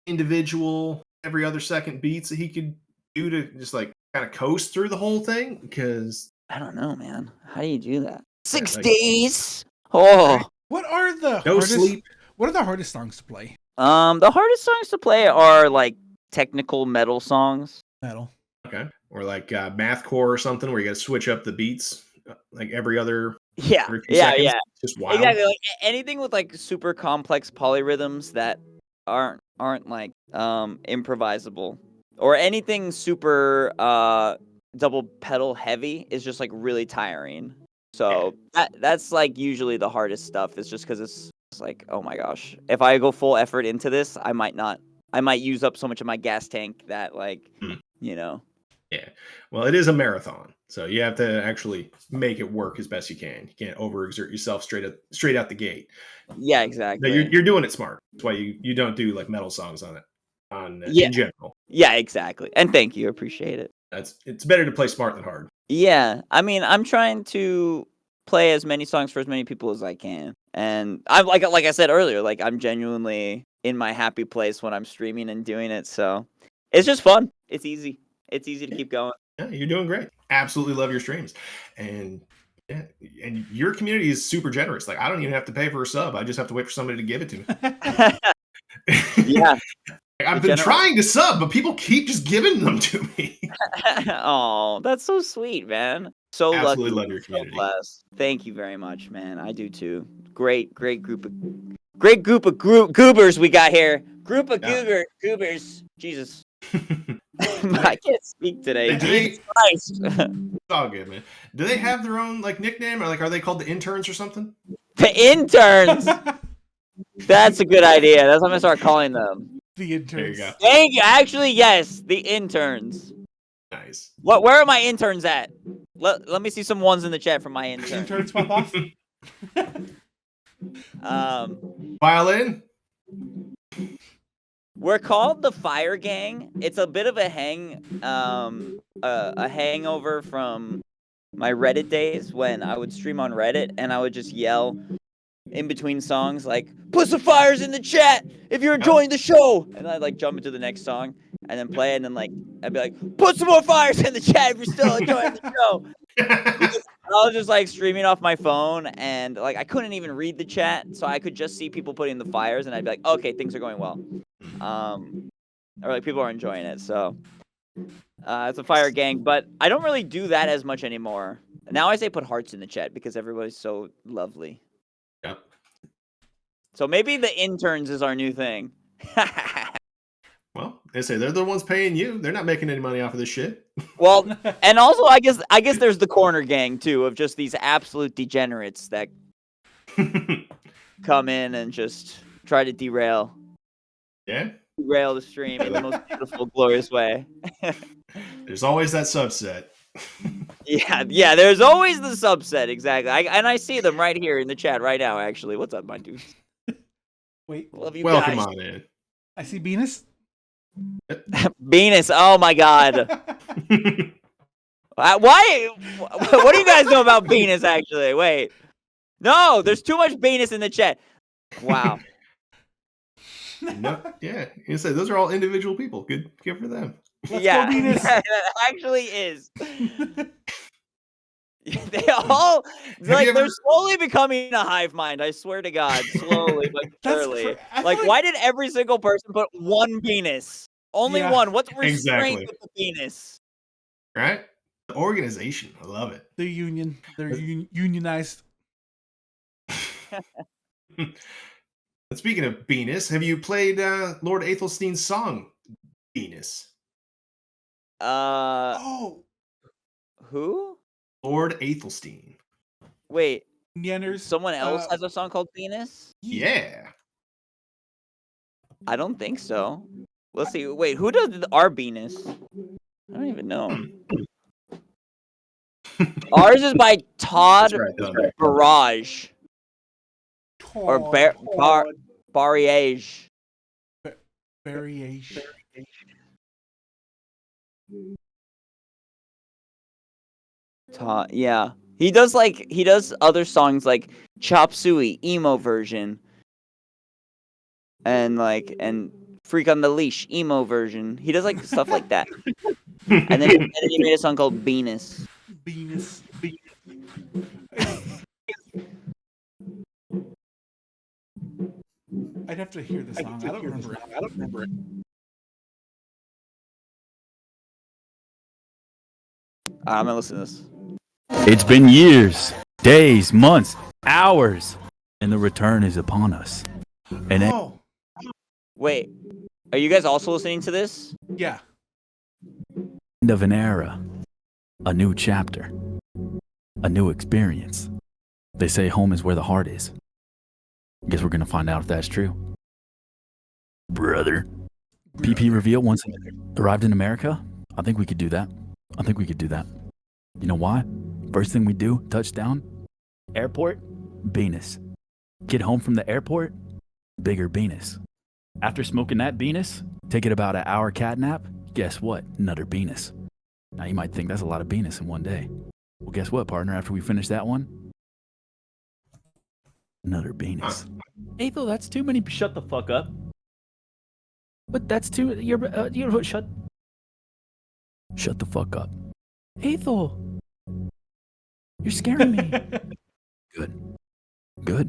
individual every other second beats that he could do to just like kind of coast through the whole thing? Because I don't know, man. How do you do that? 6 like- days. Oh. what are the no hardest? sleep. What are the hardest songs to play? The hardest songs to play are like technical metal songs. Metal. Okay. Or like mathcore or something where you got to switch up the beats like every Yeah, few yeah, seconds. yeah. Just wild. Exactly. Like anything with like super complex polyrhythms that aren't like improvisable, or anything super double pedal heavy is just like really tiring. So that's like usually the hardest stuff. Is just because it's like, oh my gosh, if I go full effort into this, I might use up so much of my gas tank that like you know. Yeah. Well, it is a marathon, so you have to actually make it work as best you can. You can't overexert yourself straight out the gate. Yeah, No, exactly. you're doing it smart. That's why you don't do like metal songs on it Yeah. in general. Yeah, exactly. And thank you, appreciate it. It's better to play smart than hard. Yeah, I mean, I'm trying to play as many songs for as many people as I can, and I'm like I said earlier, like I'm genuinely in my happy place when I'm streaming and doing it. So it's just fun. It's easy. It's easy to keep going. Yeah, you're doing great. Absolutely love your streams, and yeah, and your community is super generous. Like I don't even have to pay for a sub. I just have to wait for somebody to give it to me. Yeah, I've been trying to sub, but people keep just giving them to me. Oh, that's so sweet, man. So Absolutely lucky. love your So community. blessed. Thank you very much, man. I do too. Great group of goobers we got here. Group of goobers. Jesus. I can't speak today. Hey, Jesus Christ. It's all good, man. Do they have their own like nickname, or like are they called the interns or something? The interns. That's a good idea. That's what I'm gonna start calling them. The interns. There you go. Thank you. Actually, yes, the interns. Nice. Where are my interns at? Let me see some ones in the chat from my interns. Interns pop off. Violin. We're called the Fire Gang. It's a bit of a hangover from my Reddit days when I would stream on Reddit and I would just yell in between songs like, "Put some fires in the chat if you're enjoying the show," and I'd like jump into the next song and then play it, and then like I'd be like, "Put some more fires in the chat if you're still enjoying the show." I was just like streaming off my phone, and like I couldn't even read the chat, so I could just see people putting the fires, and I'd be like, "Okay, things are going well," or like people are enjoying it. So it's a Fire Gang, but I don't really do that as much anymore. Now I say put hearts in the chat because everybody's so lovely. Yep. So maybe the interns is our new thing. Well, they say they're the ones paying you. They're not making any money off of this shit. Well, and also I guess there's the corner gang too of just these absolute degenerates that come in and just try to derail the stream in the most beautiful, glorious way. There's always that subset. Yeah, there's always the subset, exactly. I see them right here in the chat right now, actually. What's up, my dudes? Wait. Love you Welcome guys. on in. I see Venus. Venus, oh my god. Why? What do you guys know about Venus, actually? Wait. No, there's too much Venus in the chat. Wow. No, yeah, you say those are all individual people. Good for them. Let's go, Venus. That actually is. They all they're slowly becoming a hive mind. I swear to God, slowly but surely. Like, why did every single person put one penis? Only one. What's restraint with the penis? Right? The organization. I love it. The union. They're unionized. Speaking of Venus, have you played Lord Athelstein's song Venus? Who? Lord Athelstein. Wait. Yenners. Someone else has a song called Venus? Yeah. I don't think so. Let's see. Wait, who does our Venus? I don't even know. Ours is by Todd Barrage. Or Barriage. Barriage. Yeah. He does other songs like Chop Suey, emo version. And Freak on the Leash, emo version. He does like stuff like that. and then he made a song called Venus. Venus. I'd have to hear the song. I don't remember it. I'm gonna listen to this. It's been years, days, months, hours, and the return is upon us. And wait, are you guys also listening to this? Yeah. End of an era, a new chapter, a new experience. They say home is where the heart is. Guess we're gonna find out if that's true. Brother. PP reveal once it arrived in America? I think we could do that. You know why? First thing we do, touchdown, airport, Venus. Get home from the airport, bigger Venus. After smoking that Venus, take it about an hour cat nap, guess what? Another Venus. Now you might think that's a lot of Venus in one day. Well, guess what, partner? After we finish that one, another Venus. Ethel, that's too many. Shut the fuck up. But that's too. You're shut the fuck up. Ethel, you're scaring me. Good.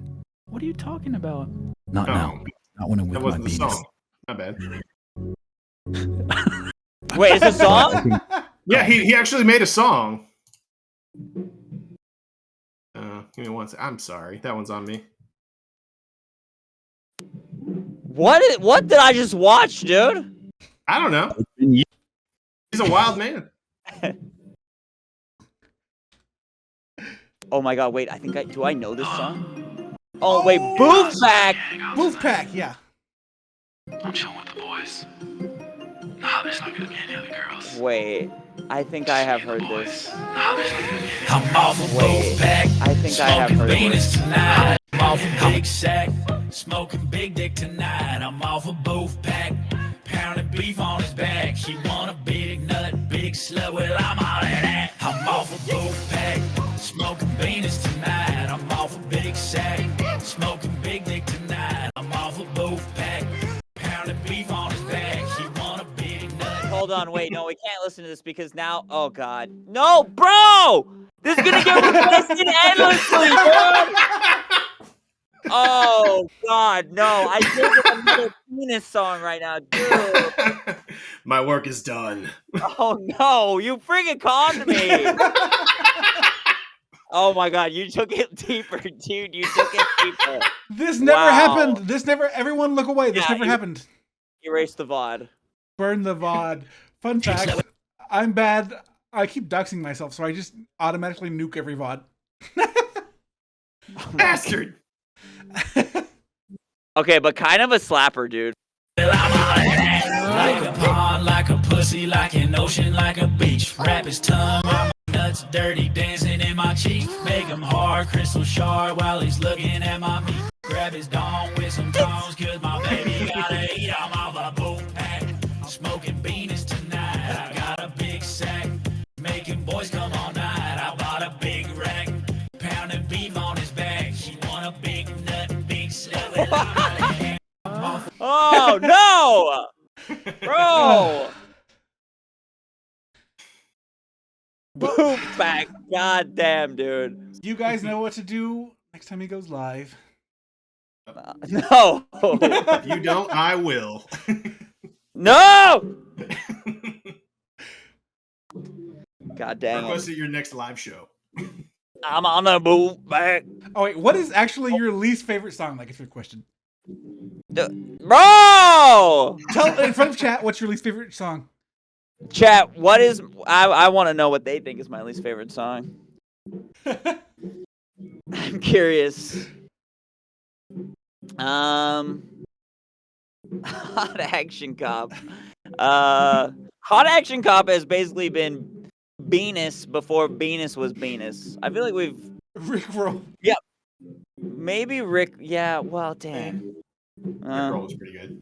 What are you talking about? Not now. Not when I'm with my Venus. Not bad. Wait, it's a song? Yeah, he actually made a song. Give me one second. I'm sorry. That one's on me. What did I just watch, dude? I don't know. He's a wild man. Oh my god, wait, do I know this song? Oh wait, Boof Pack! Wolfpack, yeah. I'm chilling with the boys. Nah, there's not gonna be any other girls. Wait, I think I have heard this. Nah, there's not gonna be any I'm off of Wait, Wolfpack. I think I have Smoking heard Venus this. tonight. I'm off of Big Sack. Smoking Big Dick tonight. I'm off of Wolfpack. Pounding beef on his back. She want a big nut, big slut. Well, I'm all of that. I'm off of Wolfpack. Smoking Venus tonight. I'm off of Big Sack. Smoking Big Dick tonight. I'm off of Wolfpack. Pounding beef on his back. She want a big nut. Hold on, wait, no, we can't listen to this because now, oh god. No, bro! This is gonna get requested endlessly, dude! Oh god, no, I think it's another penis song right now, dude. My work is done. Oh no, you freaking conned me! Oh my god, you took it deeper, dude, you took it deeper. This never Wow. happened. This never. Everyone, look away. This Yeah, never happened. Erase the VOD. Burn the VOD. Fun fact: I'm bad. I keep doxing myself, so I just automatically nuke every VOD. Bastard! Okay, but kind of a slapper, dude. Well, I'm all of that. Like a pond, like a pussy, like an ocean, like a beach. Wrap his tongue on my nuts, dirty dancing in my cheek. Make him hard, crystal shard while he's looking at my meat. Grab his dong with some tongs, cause my baby gotta eat. I'm off a Wolfpack. Smoking beanies tonight. I got a big sack. Making boys come all night. I bought a big rack. Pounding beef on his back. She want a big nut, big slut. Well, I'm all of that. I'm off Oh no! Bro! Boom back. God damn, dude. You guys know what to do next time he goes live. No! If you don't, I will. No! God dang Request it. at your next live show. I'm on a move back. Oh wait, what is actually your least favorite song? Like, it's your question. Bro! Tell in front of chat what's your least favorite song. Chat, what is... I want to know what they think is my least favorite song. I'm curious. Hot Action Cop. Hot Action Cop has basically been Venus before Venus was Venus. I feel like we've Rickroll. maybe Rick. Yeah, well, damn. Rickroll was pretty good.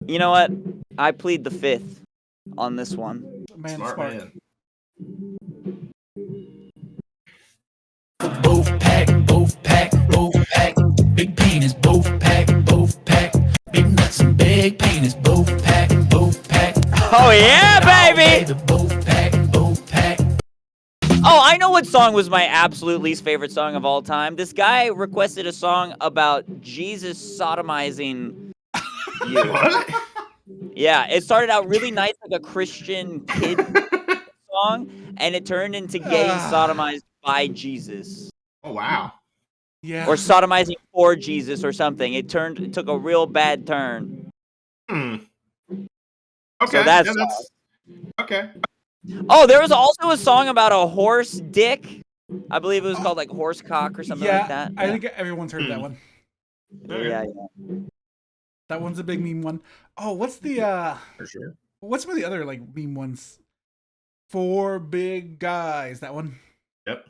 You know what? I plead the fifth on this one. Man, Smart smart. man. Wolfpack. Big penis, Wolfpack. Big nuts and big penis, Wolfpack. Oh yeah, baby! The Wolfpack. Oh, I know what song was my absolute least favorite song of all time. This guy requested a song about Jesus sodomizing you. What? Yeah, it started out really nice, like a Christian kid song, and it turned into gay sodomized by Jesus. Oh, wow. Yeah. Or sodomizing for Jesus or something. It took a real bad turn. Hmm. So Okay. that's okay. Oh, there was also a song about a horse dick. I believe it was called like horse cock or something yeah, like that. I think everyone's heard that one. Yeah. That one's a big meme one. Oh, what's the For sure. what's some of the other like meme ones? Four big guys. That one. Yep.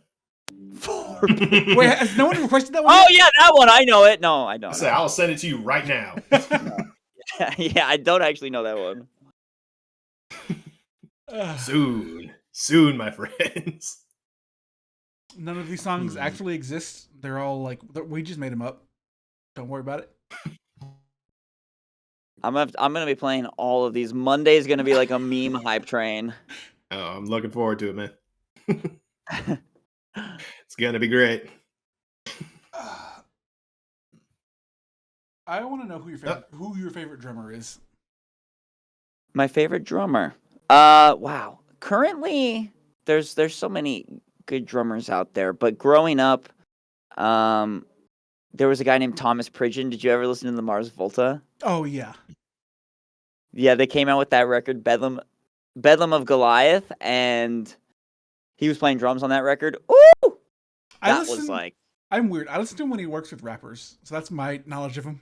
Wait, has no one requested that one? Oh yeah, that one. I know it. No, I don't. So I'll send it to you right now. Yeah, I don't actually know that one. Soon, my friends. None of these songs actually exist. They're all like we just made them up. Don't worry about it. I'm gonna be playing all of these. Monday's gonna be like a meme hype train. Oh, I'm looking forward to it, man. It's gonna be great. I want to know who your favorite drummer is. My favorite drummer. Wow. Currently, there's so many good drummers out there, but growing up, there was a guy named Thomas Pridgeon. Did you ever listen to the Mars Volta? Oh yeah. Yeah, they came out with that record, Bedlam of Goliath, and he was playing drums on that record. Ooh, that was like. I'm weird. I listen to him when he works with rappers, so that's my knowledge of him.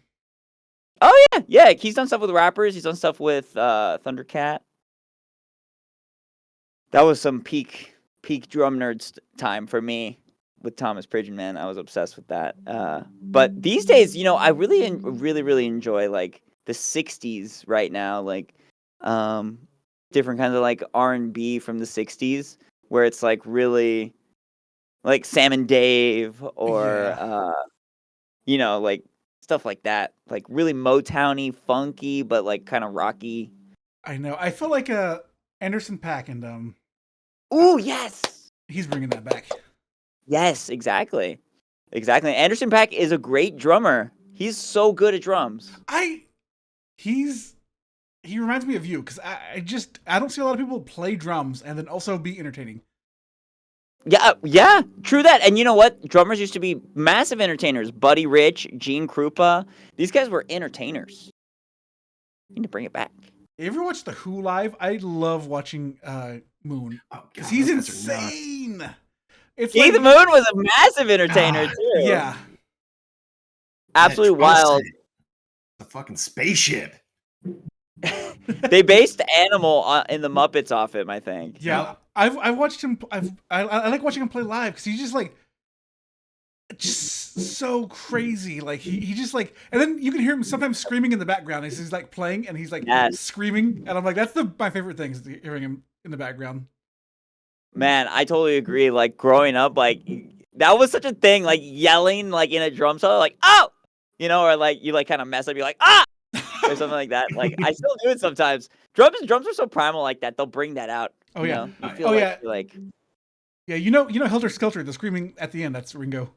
Oh yeah. He's done stuff with rappers. He's done stuff with Thundercat. That was some peak drum nerds time for me with Thomas Pridgeon, man. I was obsessed with that. But these days, I really, really enjoy like the '60s right now, like different kinds of like R&B from the '60s, where it's like really like Sam and Dave or like stuff like that, like really Motowny, funky, but like kind of rocky. I know. I feel like Anderson .Paak and Ooh, yes. he's bringing that back. Yes, exactly. Anderson .Paak is a great drummer. He's so good at drums. He reminds me of you because I don't see a lot of people play drums and then also be entertaining. Yeah, true that. And you know what? Drummers used to be massive entertainers. Buddy Rich, Gene Krupa. These guys were entertainers. Need to bring it back. You ever watch The Who live? I love watching Moon because he's insane. It's Keith like, Moon was a massive entertainer too. Yeah, absolutely wild. A fucking spaceship. They based Animal in the Muppets off him, I think. Yeah, I've watched him. I like watching him play live because he's just so crazy. Like he just like, and then you can hear him sometimes screaming in the background. He's like playing and he's like screaming, and I'm like, that's my favorite thing is hearing him in the background. Man, I totally agree. Like growing up, like that was such a thing. Like yelling, like in a drum solo, like oh, or like you like kind of mess up. You're like ah, or something like that. Like I still do it sometimes. Drums are so primal like that. They'll bring that out. Oh yeah. You feel like yeah. You know Helter Skelter. The screaming at the end. That's Ringo,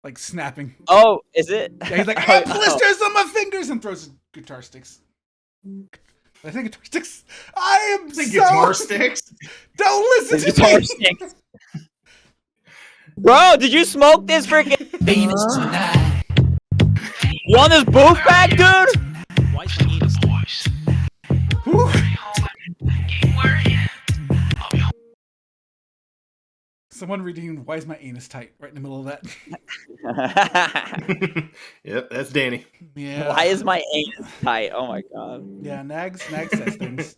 like snapping. Oh, is it? Yeah, he's like I have blisters on my fingers and throws his guitar sticks. I think guitar sticks. I am guitar sticks. Don't listen to guitar me. Sticks. Bro, did you smoke this freaking Venus tonight. You on this booth back, dude? Why's my anus Boys. Whew. Someone reading "Why is my anus tight?" right in the middle of that. Yep, that's Danny. Yeah. Why is my anus tight? Oh my god. Yeah, Nags says things.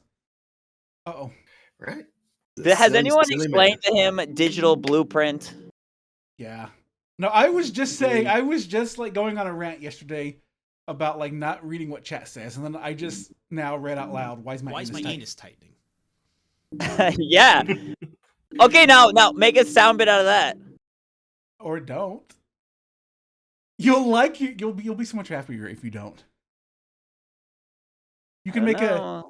Uh-oh. Right. Has anyone explained to him Digital Blueprint? Yeah. No, I was just like going on a rant yesterday about like not reading what chat says, and then I just now read out loud, "Why is my anus tight?" tightening? Yeah. Okay, now make a sound bit out of that. Or don't. You'll be so much happier if you don't. You can make a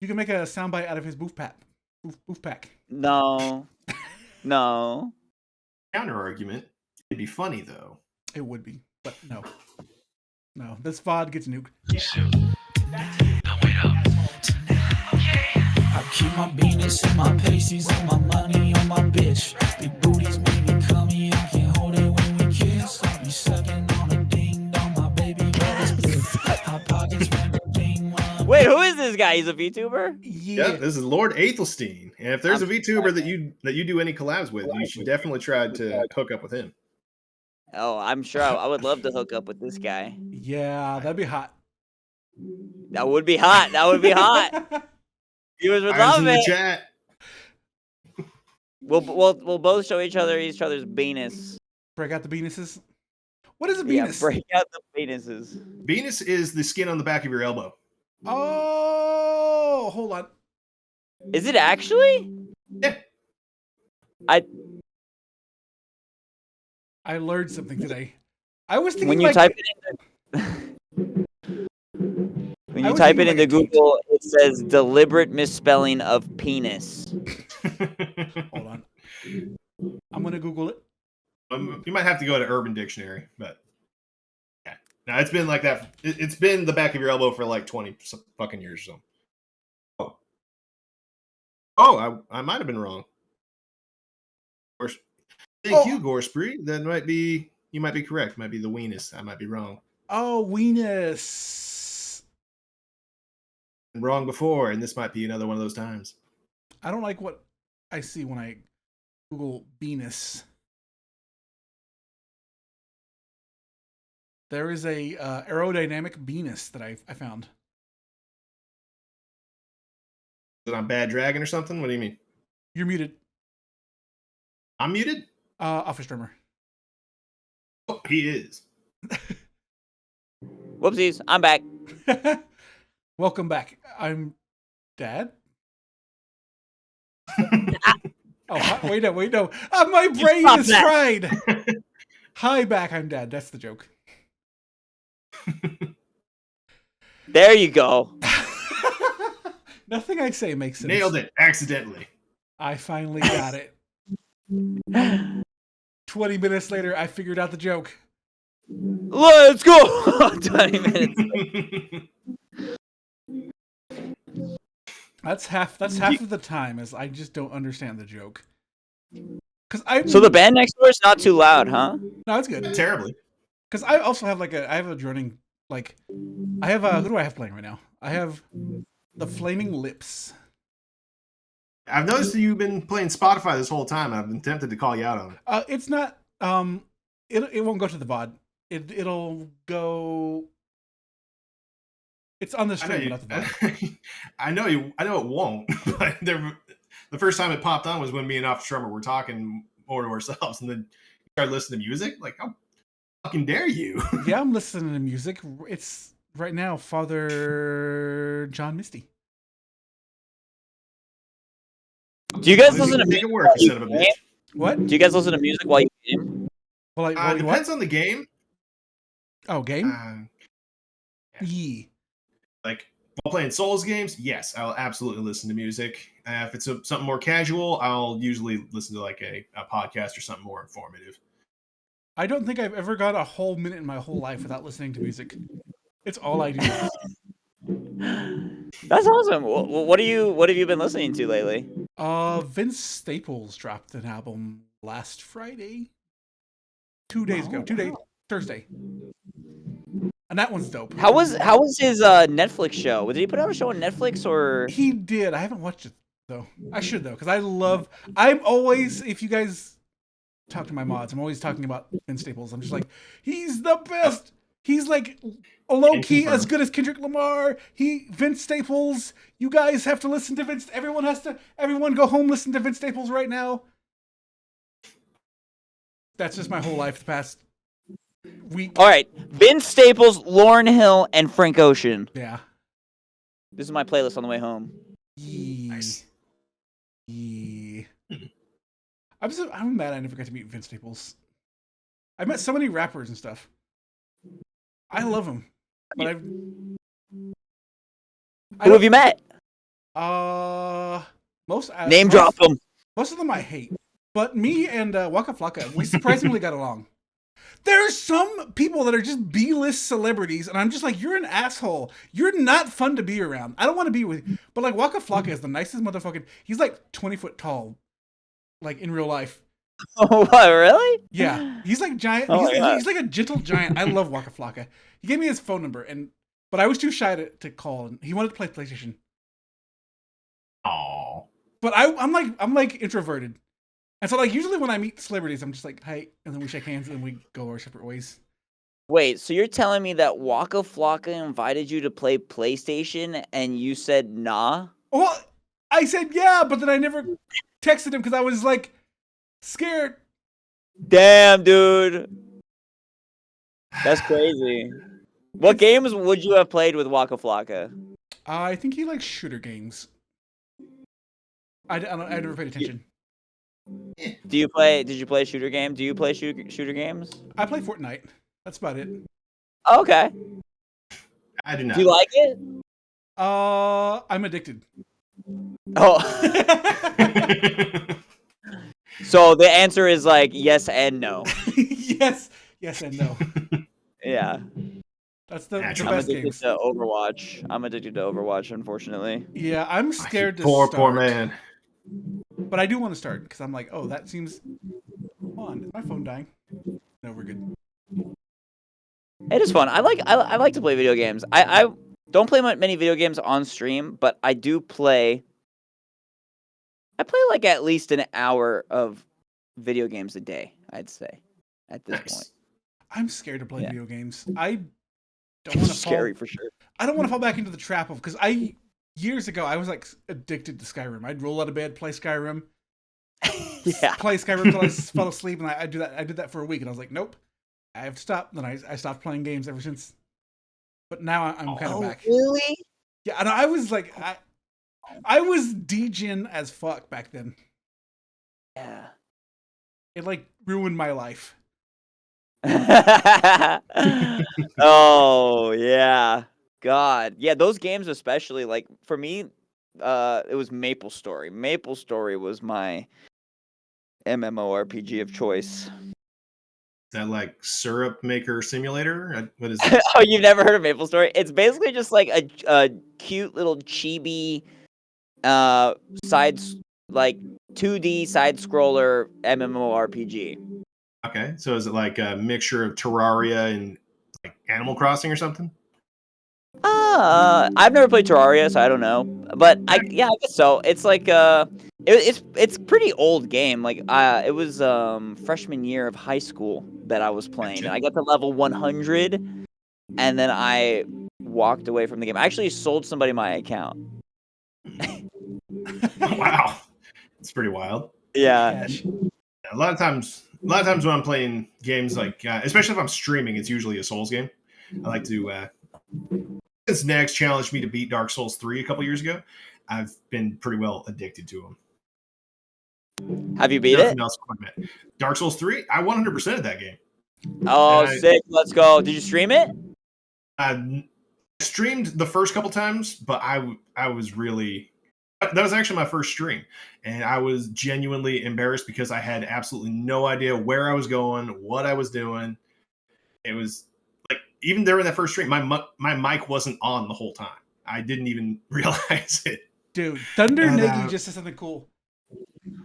soundbite out of his booth pack. No. Counter argument. It'd be funny though. It would be, but no. This VOD gets nuked. Now wait up. I keep my Venus and my pasties and my money on my bitch. Big booties make me come here. I can't hold it when we kiss. I be sucking on a ding dong, my baby brother's bliss. Hot pockets when the ding. Wait, who is this guy? He's a VTuber? Yeah, this is Lord Aethelstein. And if there's a VTuber that you do any collabs with, you should definitely try to hook up with him. Oh, I'm sure I would love to hook up with this guy. Yeah, that'd be hot. That would be hot. Viewers would Irons love in the it. chat. We'll both show each other's penis. Break out the penises. What is a Yeah, penis? break out the penises. Venus is the skin on the back of your elbow. Oh, hold on. Is it actually? Yeah. I learned something today. I was thinking When you like, type it into Google, it says deliberate misspelling of penis. hold on. I'm gonna Google it. You might have to go to Urban Dictionary, but yeah. Now it's been like that. It's been the back of your elbow for like 20 fucking years or so. Oh, I might have been wrong. Or, thank Oh. you, Gorspree. That might be. You might be correct. Might be the weenus. I might be wrong. Oh, weenus. Been wrong before, and this might be another one of those times. I don't like what I see when I Google Venus. There is a aerodynamic Venus that I found. Is it on Bad Dragon or something? What do you mean? You're muted, I'm muted? Office Drummer. Oh, he is. Whoopsies, I'm back. Welcome back. I'm Dad. Oh, wait, no. My brain stop is that. fried. Hi, back. I'm Dad. That's the joke. There you go. Nothing I say makes sense. Nailed it accidentally. I finally got it. 20 minutes later, I figured out the joke. Let's go. 20 minutes. That's half of the time, is I just don't understand the joke. Cause I So the band next door is not too loud, huh? no, it's good. Terribly. Because I also have I have a droning, I have who do I have playing right now? I have the Flaming Lips. I've noticed that you've been playing Spotify this whole time. I've been tempted to call you out on it. It's not it won't go to the VOD. It'll go. It's on the I know stream, you. but not the VOD. I know it won't. But the first time it popped on was when me and Office Drummer were talking more to ourselves, and then you started listening to music. Like, how fucking dare you? Yeah, I'm listening to music. It's right now, Father John Misty. Do you guys At least listen to you can make music? it work, while you you son of a game? bitch. What? Do you guys listen to music while you game? Well, what? Depends on the game. Oh, game? Uh, Yee. like while playing Souls games, yes, I'll absolutely listen to music. If it's something more casual, I'll usually listen to like a podcast or something more informative. I don't think I've ever got a whole minute in my whole life without listening to music. It's all I do. That's awesome. What have you been listening to lately? Vince Staples dropped an album last Friday. 2 days ago. 2 days. Thursday. And that one's dope. How was his Netflix show? Did he put out a show on Netflix or? He did. I haven't watched it though. I should though, because I'm always, if you guys talk to my mods, I'm always talking about Vince Staples. I'm just like, he's the best. He's like a low key as good as Kendrick Lamar. Vince Staples. You guys have to listen to Vince. Everyone go home, listen to Vince Staples right now. That's just my whole life the past week. All right, Vince Staples, Lauryn Hill, and Frank Ocean. Yeah. This is my playlist on the way home. Nice. Yeah. I'm mad I never got to meet Vince Staples. I met so many rappers and stuff. I love them, but Who have you met? Name drop them. Most of them I hate, but me and Waka Flocka, we surprisingly got along. There's some people that are just B-list celebrities, and I'm just like, you're an asshole. You're not fun to be around. I don't want to be with you. But like Waka Flocka is the nicest motherfucking. He's like 20 foot tall, like in real life. Oh, what, really? Yeah, he's like giant. Oh He's like a gentle giant. I love Waka Flocka. He gave me his phone number, but I was too shy to call, and he wanted to play PlayStation. Oh. But I'm like introverted, and so like usually when I meet celebrities, I'm just like, hey, and then we shake hands and then we go our separate ways. Wait, so you're telling me that Waka Flocka invited you to play PlayStation and you said nah? Well, I said yeah, but then I never texted him because I was like scared. Damn, dude. That's crazy. What games would you have played with Waka Flocka? I think he likes shooter games. I never paid attention. Did you play shooter game? Do you play shooter games? I play Fortnite. That's about it. Okay. I do not. Do you like it? I'm addicted. Oh. So the answer is like yes and no. yes and no. Yeah. That's the Natural. I'm best addicted games. to Overwatch. Unfortunately. Yeah, I'm scared to Poor start. man. but I do want to start because I'm like, oh, that seems fun. Is my phone dying? No, we're good. It is fun. I like to play video games. I don't play many video games on stream, but I do play. I play like at least an hour of video games a day, I'd say, at this point. I'm scared to play Yeah. video games. I don't want to Scary for sure. I don't want to fall back into the trap of because years ago I was like addicted to Skyrim. I'd roll out of bed, play Skyrim, Yeah. play Skyrim until I fell asleep, and I do that. I did that for a week, and I was like, nope, I have to stop. Then I stopped playing games ever since. But now I'm kind of back. Really? Yeah, and I was like, I was degen as fuck back then. Yeah. It like ruined my life. Oh yeah, God, yeah. Those games, especially like for me, it was MapleStory. MapleStory was my MMORPG of choice. Is that like Syrup Maker Simulator? What is that? Oh, you've never heard of MapleStory? It's basically just like a cute little chibi, like 2D side scroller MMORPG. Okay, so is it like a mixture of Terraria and like Animal Crossing or something? I've never played Terraria, so I don't know. But I guess so. It's like it's pretty old game. Like it was freshman year of high school that I was playing. I got to level 100, and then I walked away from the game. I actually sold somebody my account. Wow, it's pretty wild. Yeah. Cash. A lot of times when I'm playing games like, especially if I'm streaming, it's usually a Souls game. I like to. Since Nags challenged me to beat Dark Souls 3 a couple years ago, I've been pretty well addicted to them. Have you beat Nothing it? else quite met. Dark Souls 3, I 100% of that game. Oh, I- sick! Let's go. Did you stream it? I streamed the first couple times, but I was really. That was actually my first stream, and I was genuinely embarrassed because I had absolutely no idea where I was going, what I was doing. It was like even during that first stream, my mic wasn't on the whole time. I didn't even realize it. Dude, Thunder And, Niggy just said something cool.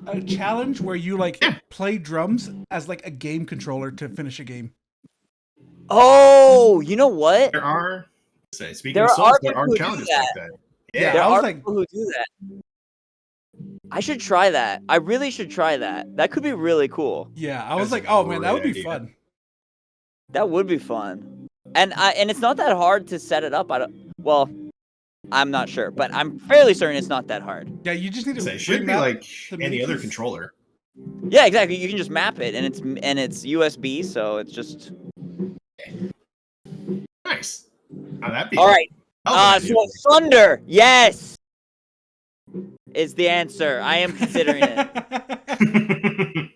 A challenge where you like play drums as like a game controller to finish a game. Oh, you know what? There are speaking There of Souls, are there people are who do challenges that. like that. Yeah, There I was are like- people who do that. I should try that. I really should try that. That could be really cool. Yeah, I was That's like, a oh man, that would be great idea. fun. That would be fun. And it's not that hard to set it up. I'm not sure, but I'm fairly certain it's not that hard. Yeah, you just need to. It should be remap like the any other menus. controller. Yeah, exactly. You can just map it, and it's USB, so it's just Nice. Oh, that'd be all right. Oh, So Thunder, yes, is the answer. I am considering it.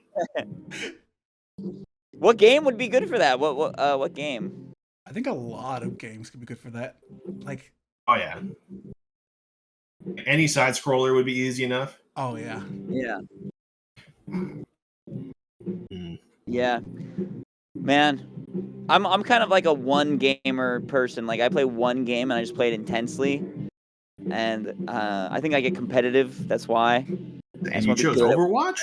What game would be good for that? What game? I think a lot of games could be good for that. Like, Oh yeah. Any side scroller would be easy enough. oh yeah, Yeah. Mm. Yeah. Man, I'm kind of like a one gamer person. Like I play one game and I just play it intensely. And I think I get competitive. That's why. And you what we chose do. Overwatch?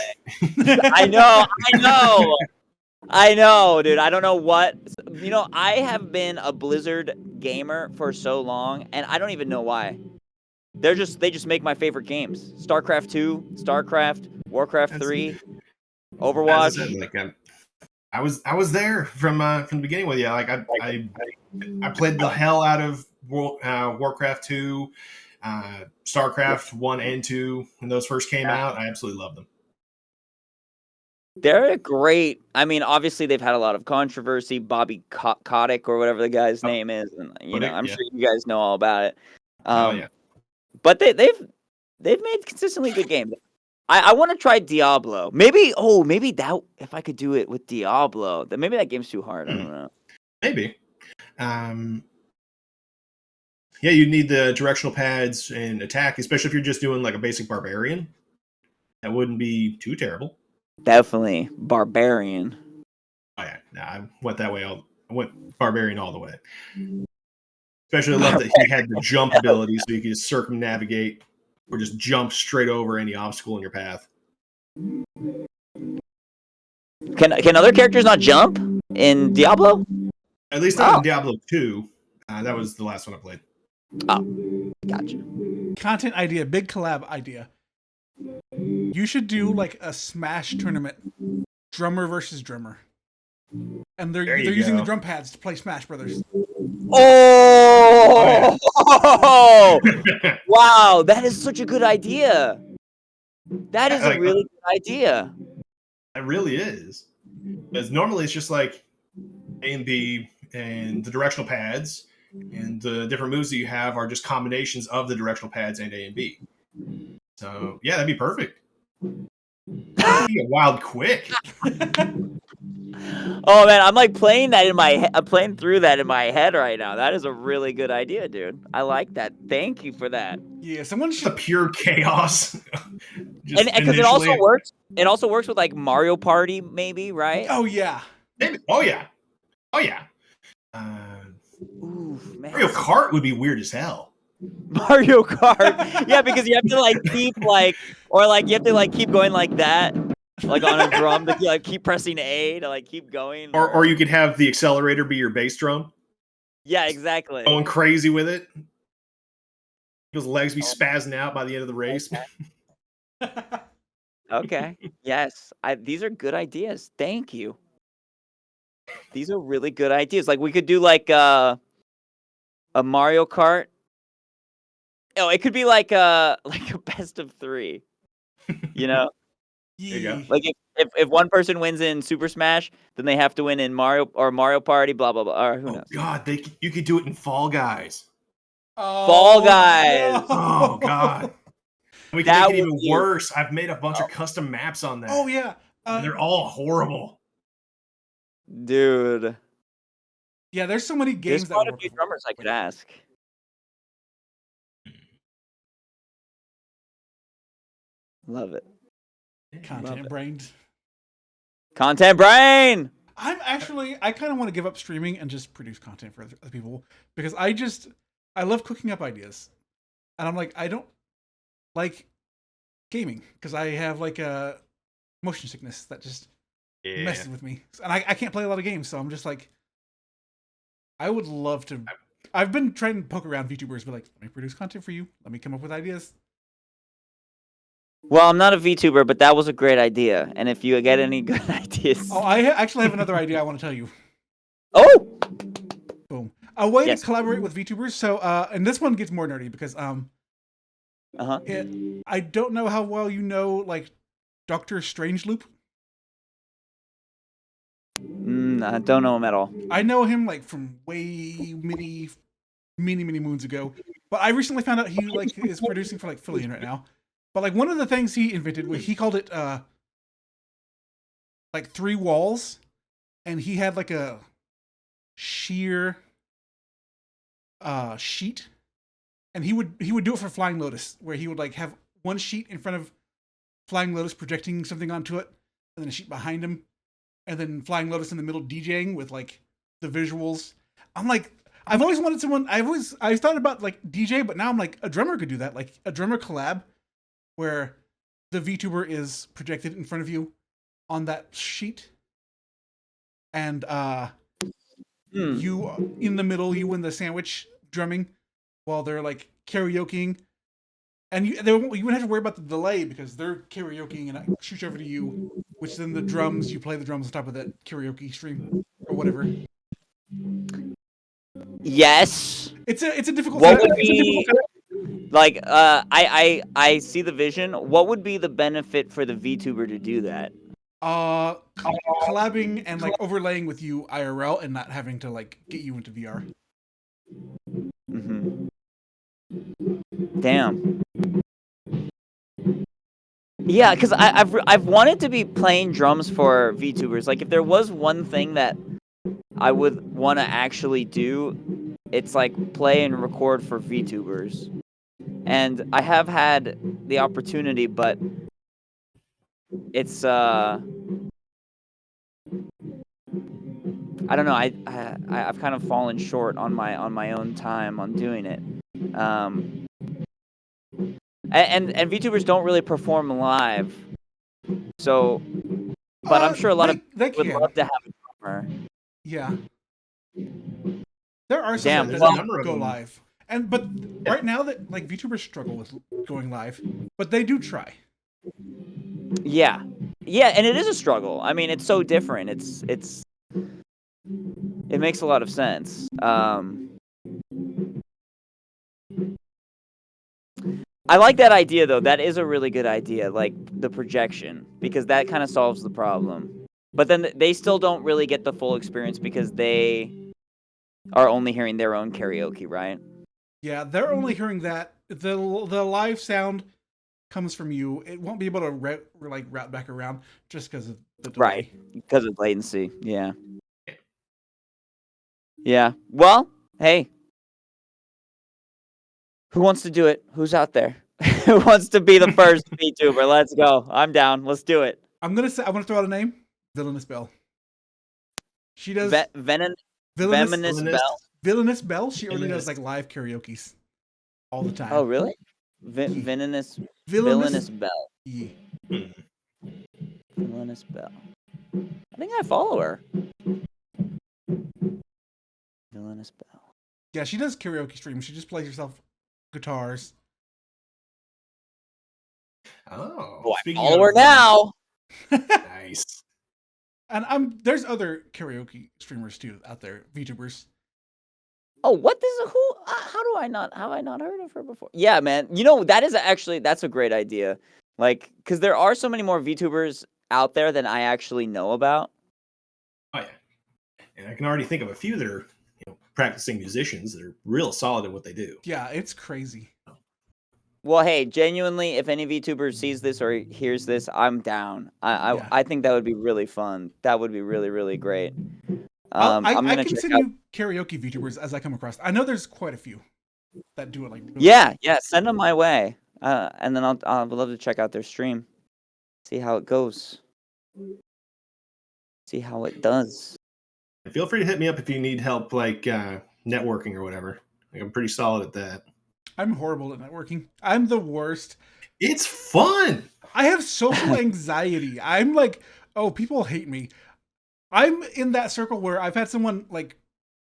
I know, dude. I don't know what. You know, I have been a Blizzard gamer for so long, and I don't even know why. They just make my favorite games: StarCraft 2, StarCraft, Warcraft That's- 3, As Overwatch. I said, like I was there from the beginning with you. Like I played the hell out of Warcraft 2, StarCraft 1 and 2 when those first came out. I absolutely loved them. They're great. I mean, obviously they've had a lot of controversy. Bobby Kotick or whatever the guy's name is, and Kotick, I'm yeah. sure you guys know all about it. Oh yeah. But they've made consistently good games. I want to try Diablo. Maybe that if I could do it with Diablo, then maybe that game's too hard. I don't know. Maybe. Yeah, you need the directional pads and attack, especially if you're just doing like a basic barbarian. That wouldn't be too terrible. Definitely barbarian. Oh yeah, nah, I went that way. I went barbarian all the way. Especially I love that he had the jump ability, so you could just circumnavigate or just jump straight over any obstacle in your path. Can other characters not jump in Diablo? At least not Oh. in Diablo 2. That was the last one I played. Oh, gotcha. Content idea, big collab idea. You should do like a Smash tournament, drummer versus drummer, and they're There you using the go. drum pads to play Smash Brothers. Oh! Wow, that is such a good idea. That is a Like- really good idea. It really is. Because normally it's just like A and B and the directional pads, and the different moves that you have are just combinations of the directional pads and A and B. So yeah, that'd be perfect. That'd be a wild quick. Oh man, I'm like playing that in my head. I'm playing through that in my head right now. That is a really good idea, dude. I like that. Thank you for that. Yeah, someone Just the should. pure chaos. Just And because it also initially- works. It also works with like Mario Party, maybe, right? Oh yeah, Maybe- Oh yeah. Oh yeah. Oof, man. Mario Kart would be weird as hell. Mario Kart. Yeah, because you have to like keep like, or like you have to like keep going like that, like on a drum to like keep pressing A to like keep going. Or you could have the accelerator be your bass drum, Yeah, exactly. going crazy with it. His legs be spazzing out by the end of the race. Okay. Yes. These are good ideas. Thank you. These are really good ideas. Like we could do like a Mario Kart. Oh, it could be like a best of 3. You know? you go. Like if one person wins in Super Smash, then they have to win in Mario Party, blah blah blah. Or who Oh knows? God, you could do it in Fall Guys. Fall Guys. Oh God, we can That make it would even be- worse. I've made a bunch of custom maps on that. Oh yeah. And they're all horrible. Dude. Yeah, there's so many There's games that quite would a work. few drummers I could ask. Love it. Content brained. Content brain. I kind of want to give up streaming and just produce content for other people because I love cooking up ideas, and I'm like I don't like gaming because I have like a motion sickness that just messes with me, and I can't play a lot of games, so I'm just like I would love to. I've been trying to poke around VTubers, but like let me produce content for you, let me come up with ideas. Well, I'm not a VTuber, but that was a great idea. And if you get any good ideas, Oh, I actually have another idea I want to tell you. oh, Boom. A way Yes. to collaborate with VTubers. So, and this one gets more nerdy because uh-huh. I don't know how well you know like Doctor Strangeloop. I don't know him at all. I know him like from way many moons ago, but I recently found out he like is producing for like Fillion right now. But like one of the things he invented was he called it like 3 walls, and he had like a sheer sheet, and he would do it for Flying Lotus, where he would like have one sheet in front of Flying Lotus projecting something onto it, and then a sheet behind him, and then Flying Lotus in the middle DJing with like the visuals. I'm like, I've always wanted someone. I thought about like DJ, but now I'm like a drummer could do that, like a drummer collab, where the VTuber is projected in front of you on that sheet, and you in the middle, you in the sandwich drumming, while they're like karaokeing, and you wouldn't have to worry about the delay because they're karaokeing and it shoots over to you, which then the drums, you play the drums on top of that karaoke stream or whatever. Yes. It's a difficult. What would it's a be difficult- like? I see the vision. What would be the benefit for the VTuber to do that? collabing and like overlaying with you IRL and not having to like get you into VR. Mm-hmm. Damn. Yeah, because I've wanted to be playing drums for VTubers. Like, if there was one thing that I would want to actually do, it's like play and record for VTubers. And I have had the opportunity, but it's I don't know. I've kind of fallen short on my own time on doing it. And VTubers don't really perform live, So, but I'm sure a lot of they would can. love to have a drummer. Yeah. There are some Damn, that there's a don't number of go them. live. But right now that like VTubers struggle with going live, but they do try. Yeah, yeah, and it is a struggle. I mean, it's so different. It makes a lot of sense. I like that idea though. That is a really good idea, like the projection, because that kind of solves the problem. But then they still don't really get the full experience because they are only hearing their own karaoke, right? Yeah, they're only hearing that the live sound comes from you. It won't be able to route back around just because of the delay. Right, because of latency. Yeah. Yeah. Well, hey, who wants to do it? Who's out there? Who wants to be the first VTuber? Let's go. I'm down. Let's do it. I'm gonna throw out a name. Villainous Belle. She does Venomous Villainous Bell. Villainous Belle. She only Villainous. does like live karaoke's all the time. Oh, really? Villainous Villainous Bell. Yeah. Villainous Bell. I think I follow her. Villainous Bell. Yeah, she does karaoke streams. She just plays herself guitars. Oh, Oh, I speaking follow her of- now. Nice. And there's other karaoke streamers too out there, VTubers. Oh, what is who? How do I not have I not heard of her before? Yeah, man. You know that's a great idea. Like, because there are so many more VTubers out there than I actually know about. Oh yeah, and I can already think of a few that are practicing musicians that are real solid at what they do. Yeah, it's crazy. Well, hey, genuinely, if any VTuber sees this or hears this, I'm down. Yeah. I think that would be really fun. That would be really, really great. I I'm gonna can check send out. you karaoke VTubers as I come across. I know there's quite a few that do it like. Yeah, send them my way, and then I would love to check out their stream, see how it goes, see how it does. And feel free to hit me up if you need help, like networking or whatever. Like, I'm pretty solid at that. I'm horrible at networking. I'm the worst. It's fun. I have social anxiety. I'm like, oh, people hate me. I'm in that circle where I've had someone like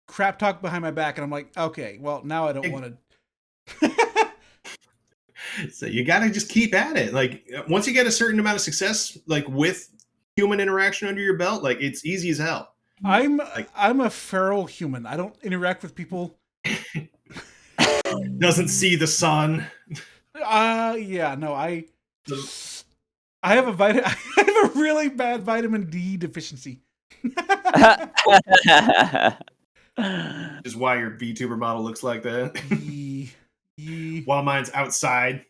crap talk behind my back, and I'm like, okay, well, now I don't want to. So you got to just keep at it. Like once you get a certain amount of success, like with human interaction under your belt, like it's easy as hell. I'm a feral human. I don't interact with people. Doesn't see the sun. Yeah, no, I have I have a really bad vitamin D deficiency. Is why your VTuber model looks like that. While mine's outside.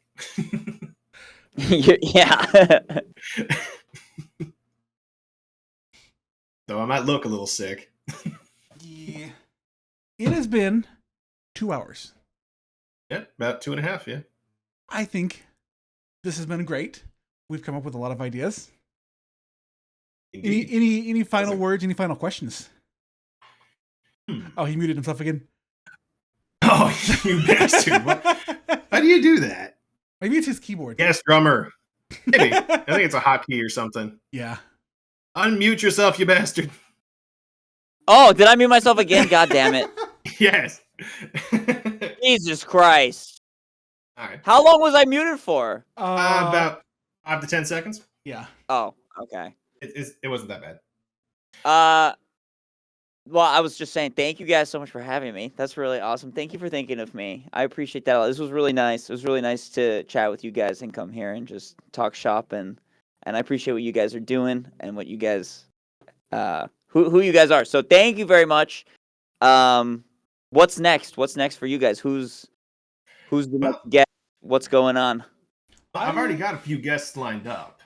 Yeah. Though I might look a little sick. Yeah. It has been 2 hours. Yeah, about 2.5. Yeah. I think this has been great. We've come up with a lot of ideas. Indeed. Any final words? Any final questions? Oh, he muted himself again. Oh, you bastard! How do you do that? Maybe it's his keyboard. Yes, drummer. Maybe. I think it's a hotkey or something. Yeah. Unmute yourself, you bastard. Oh, did I mute myself again? God damn it! Yes. Jesus Christ! All right. How long was I muted for? About 5 to 10 seconds. Yeah. Oh, okay. It wasn't that bad. Well, I was just saying thank you guys so much for having me. That's really awesome. Thank you for thinking of me. I appreciate that. This was really nice. It was really nice to chat with you guys and come here and just talk shop and I appreciate what you guys are doing and what you guys who you guys are. So thank you very much. What's next? What's next for you guys? Who's the next guest? What's going on? I've already got a few guests lined up.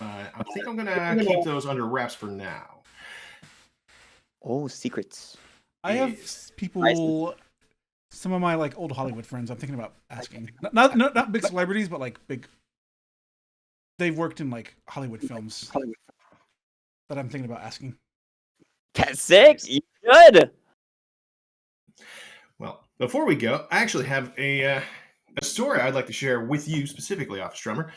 I think I'm gonna keep those under wraps for now. Oh, secrets. I have Yes. people, some of my like old Hollywood friends. I'm thinking about asking. Not big celebrities, but like big. They've worked in like Hollywood films. That I'm thinking about asking. That's sick. You good. Well, before we go, I actually have a a story I'd like to share with you specifically, Office Drummer.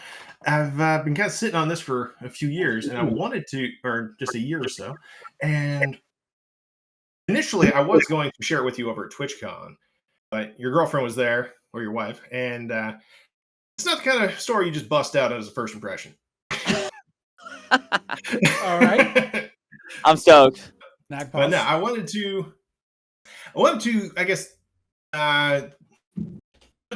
I've been kind of sitting on this for a few years, and I wanted to, or just a year or so. And initially, I was going to share it with you over at TwitchCon, but your girlfriend was there, or your wife, and it's not the kind of story you just bust out as a first impression. All right. I'm stoked. Nag But no, pause. I wanted to, I guess, I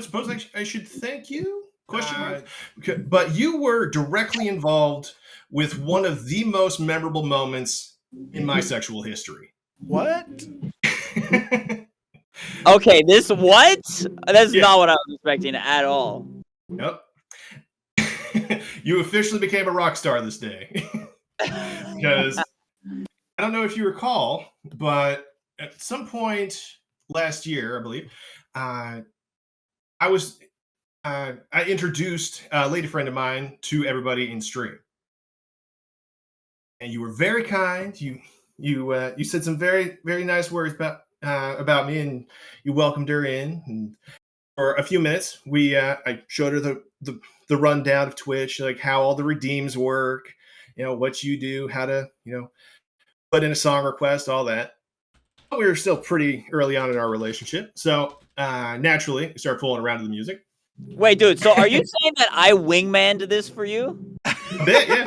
suppose I should thank you? Question mark. Okay, but you were directly involved with one of the most memorable moments in my sexual history. What? Okay, this what? That's Yeah. not what I was expecting at all. Yep. You officially became a rock star this day. Because I don't know if you recall, but at some point last year, I believe, I introduced a lady friend of mine to everybody in stream, and you were very kind. You said some very very nice words about me, and you welcomed her in. And for a few minutes, I showed her the rundown of Twitch, like how all the redeems work, what you do, how to put in a song request, all that. But we were still pretty early on in our relationship, so naturally we started fooling around to the music. Wait, dude. So are you saying that I wingmaned this for you? A bit, yeah.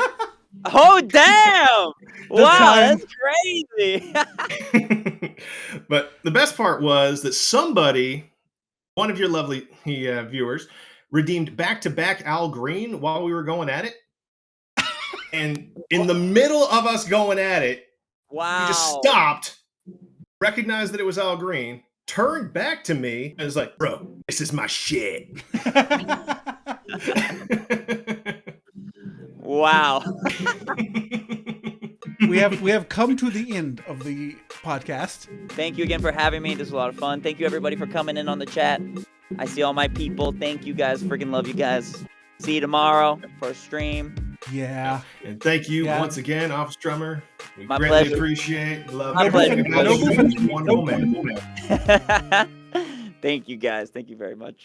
Oh damn! Wow, time- that's crazy. But the best part was that one of your lovely viewers, redeemed back-to-back Al Green while we were going at it. And in the middle of us going at it, Wow. he just stopped, recognized that it was Al Green, turned back to me, and was like, "Bro, this is my shit." Wow. we have come to the end of the podcast. Thank you again for having me. This was a lot of fun. Thank you everybody for coming in on the chat. I see all my people. Thank you guys. Freaking love you guys. See you tomorrow for a stream. Yeah. And thank you Yeah. once again, Office Drummer. We My greatly pleasure. appreciate, love My you. pleasure. You guys are Noble- wonderful man. Thank you guys. Thank you very much.